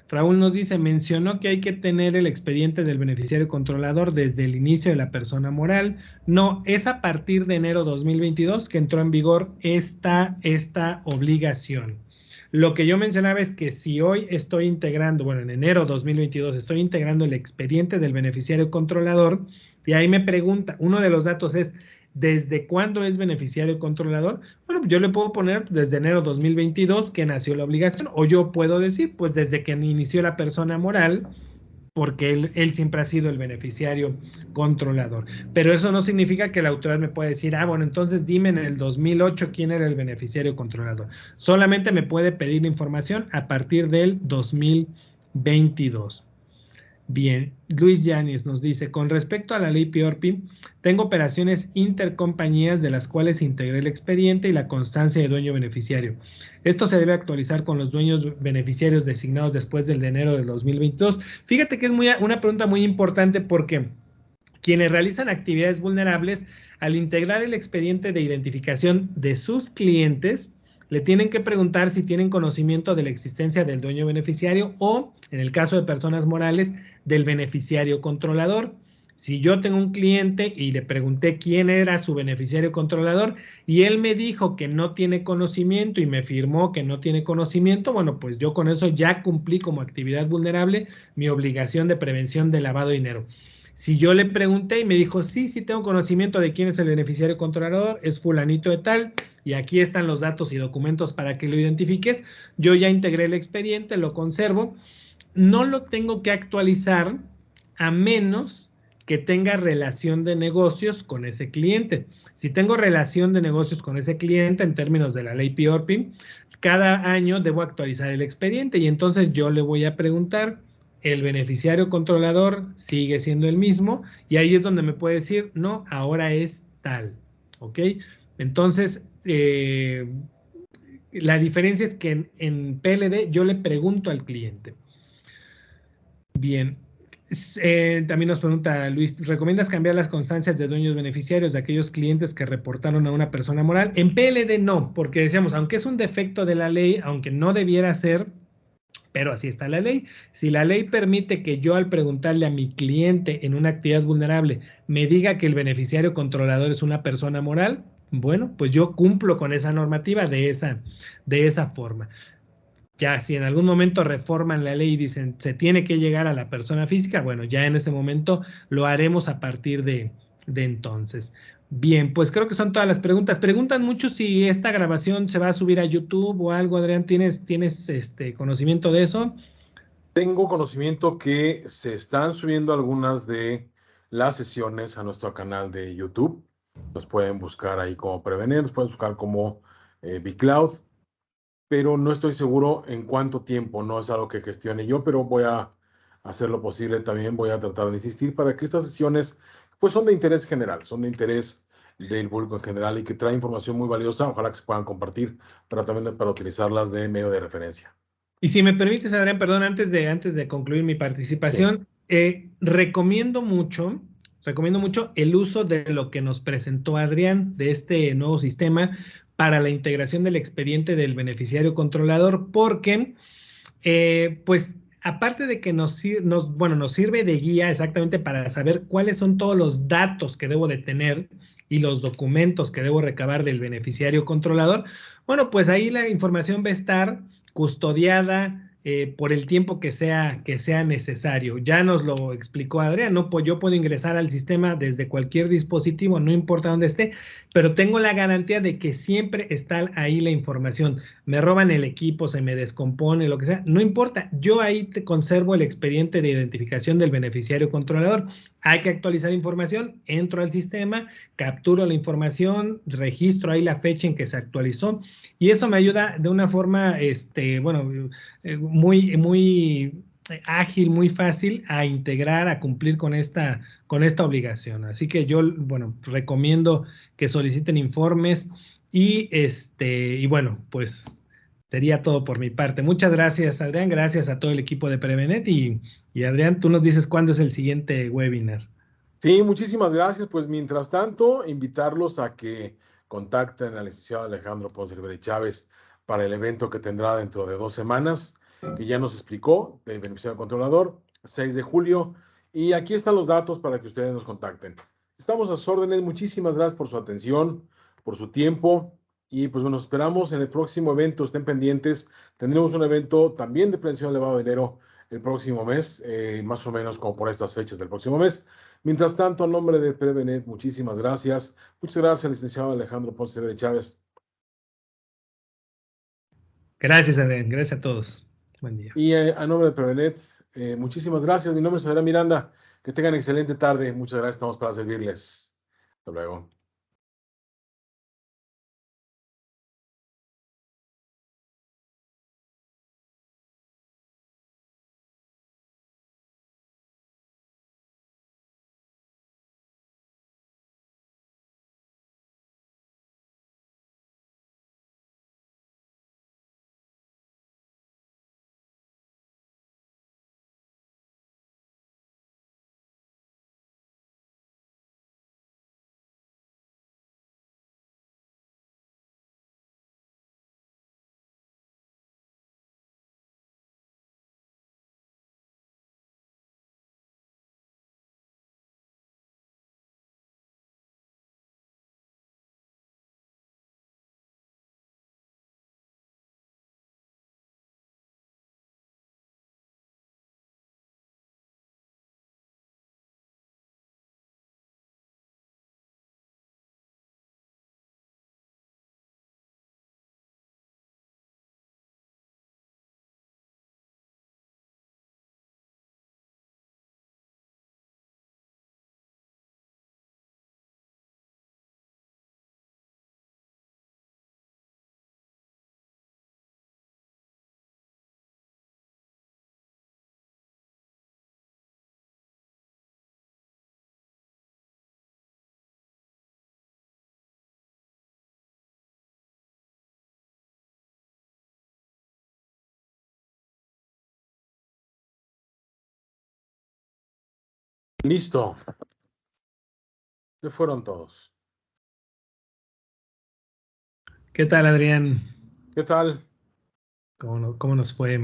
Raúl nos dice, mencionó que hay que tener el expediente del beneficiario controlador desde el inicio de la persona moral. No, es a partir de enero 2022 que entró en vigor esta obligación. Lo que yo mencionaba es que si hoy estoy integrando, bueno, en enero 2022 estoy integrando el expediente del beneficiario controlador, y ahí me pregunta, uno de los datos es, ¿desde cuándo es beneficiario controlador? Bueno, yo le puedo poner desde enero 2022 que nació la obligación, o yo puedo decir, pues desde que inició la persona moral, porque él siempre ha sido el beneficiario controlador. Pero eso no significa que la autoridad me pueda decir, bueno, entonces dime en el 2008 quién era el beneficiario controlador. Solamente me puede pedir la información a partir del 2022. Bien, Luis Yanis nos dice, con respecto a la ley PIORPI, tengo operaciones intercompañías de las cuales integré el expediente y la constancia de dueño beneficiario. Esto se debe actualizar con los dueños beneficiarios designados después del de enero del 2022. Fíjate que es una pregunta muy importante, porque quienes realizan actividades vulnerables, al integrar el expediente de identificación de sus clientes, le tienen que preguntar si tienen conocimiento de la existencia del dueño beneficiario o, en el caso de personas morales, del beneficiario controlador. Si yo tengo un cliente y le pregunté quién era su beneficiario controlador y él me dijo que no tiene conocimiento y me firmó que no tiene conocimiento, bueno, pues yo con eso ya cumplí como actividad vulnerable mi obligación de prevención de lavado de dinero. Si yo le pregunté y me dijo, sí, sí tengo conocimiento de quién es el beneficiario controlador, es fulanito de tal, y aquí están los datos y documentos para que lo identifiques, yo ya integré el expediente, lo conservo, no lo tengo que actualizar a menos que tenga relación de negocios con ese cliente. Si tengo relación de negocios con ese cliente en términos de la ley PIORPI, cada año debo actualizar el expediente y entonces yo le voy a preguntar, el beneficiario controlador sigue siendo el mismo y ahí es donde me puede decir, no, ahora es tal, ¿ok? Entonces, la diferencia es que en PLD yo le pregunto al cliente. Bien. También nos pregunta Luis, ¿recomiendas cambiar las constancias de dueños beneficiarios de aquellos clientes que reportaron a una persona moral? En PLD no, porque decíamos, aunque es un defecto de la ley, aunque no debiera ser, pero así está la ley. Si la ley permite que yo al preguntarle a mi cliente en una actividad vulnerable me diga que el beneficiario controlador es una persona moral, bueno, pues yo cumplo con esa normativa de esa forma. Ya si en algún momento reforman la ley y dicen se tiene que llegar a la persona física, bueno, ya en ese momento lo haremos a partir de entonces. Bien, pues creo que son todas las preguntas. Preguntan mucho si esta grabación se va a subir a YouTube o algo, Adrián, ¿tienes este conocimiento de eso? Tengo conocimiento que se están subiendo algunas de las sesiones a nuestro canal de YouTube. Nos pueden buscar ahí como Prevenir, nos pueden buscar como BitCloud, pero no estoy seguro en cuánto tiempo, no es algo que gestione yo, pero voy a hacer lo posible también, voy a tratar de insistir para que estas sesiones pues son de interés general, son de interés del público en general y que trae información muy valiosa, ojalá que se puedan compartir para utilizarlas de medio de referencia. Y si me permites, Adrián, perdón, antes de concluir mi Sí. participación, recomiendo mucho el uso de lo que nos presentó Adrián, de este nuevo sistema para la integración del expediente del beneficiario controlador, porque, pues, aparte de que bueno, nos sirve de guía exactamente para saber cuáles son todos los datos que debo de tener y los documentos que debo recabar del beneficiario controlador, bueno, pues ahí la información va a estar custodiada por el tiempo que sea necesario. Ya nos lo explicó Adrián, ¿no? Pues yo puedo ingresar al sistema desde cualquier dispositivo, no importa dónde esté, pero tengo la garantía de que siempre está ahí la información. Me roban el equipo, se me descompone, lo que sea, no importa. Yo ahí te conservo el expediente de identificación del beneficiario controlador. Hay que actualizar información, entro al sistema, capturo la información, registro ahí la fecha en que se actualizó y eso me ayuda de una forma, bueno, muy ágil, muy fácil a integrar, a cumplir con esta obligación. Así que yo, bueno, recomiendo que soliciten informes y bueno, pues sería todo por mi parte. Muchas gracias, Adrián. Gracias a todo el equipo de Prevenet y Adrián, tú nos dices cuándo es el siguiente webinar. Sí, muchísimas gracias. Pues mientras tanto, invitarlos a que contacten al licenciado Alejandro Ponce Rivera y Chávez para el evento que tendrá dentro de 2 semanas, que ya nos explicó, de beneficiario controlador, 6 de julio. Y aquí están los datos para que ustedes nos contacten. Estamos a sus órdenes. Muchísimas gracias por su atención, por su tiempo. Y pues bueno, nos esperamos en el próximo evento. Estén pendientes. Tendremos un evento también de prevención del lavado de dinero el próximo mes, más o menos como por estas fechas del próximo mes. Mientras tanto, a nombre de Prevenet, muchísimas gracias. Muchas gracias, licenciado Alejandro Ponce de Chávez. Gracias, Adrián. Gracias a todos. Buen día. Y a nombre de Prevenet, muchísimas gracias. Mi nombre es Adrián Miranda. Que tengan excelente tarde. Muchas gracias. Estamos para servirles. Hasta luego. Listo. Se fueron todos. ¿Qué tal, Adrián? ¿Qué tal? ¿Cómo nos fue?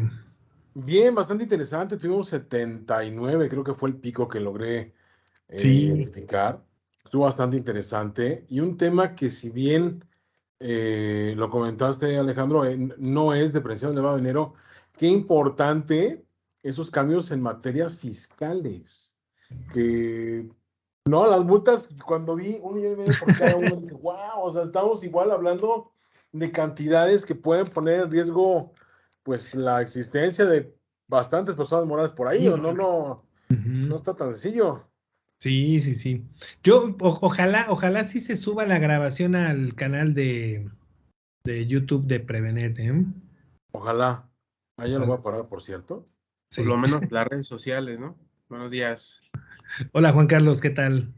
Bien, bastante interesante. Tuvimos 79, creo que fue el pico que logré Sí, identificar. Estuvo bastante interesante. Y un tema que si bien lo comentaste, Alejandro, no es de prevención del lavado de dinero, qué importante esos cambios en materias fiscales. Que no, las multas, cuando vi 1,5 millones por cada uno, dije, wow, o sea, estamos igual hablando de cantidades que pueden poner en riesgo, pues, la existencia de bastantes personas morales por ahí, sí, o no, no ujú. está tan sencillo. Sí, sí, sí. Ojalá sí se suba la grabación al canal de YouTube de Prevenet, ¿eh? Ojalá. Ahí ya lo Ojalá, voy a parar, por cierto. Por lo sí. menos las redes sociales, ¿no? Buenos días. Hola, Juan Carlos, ¿qué tal?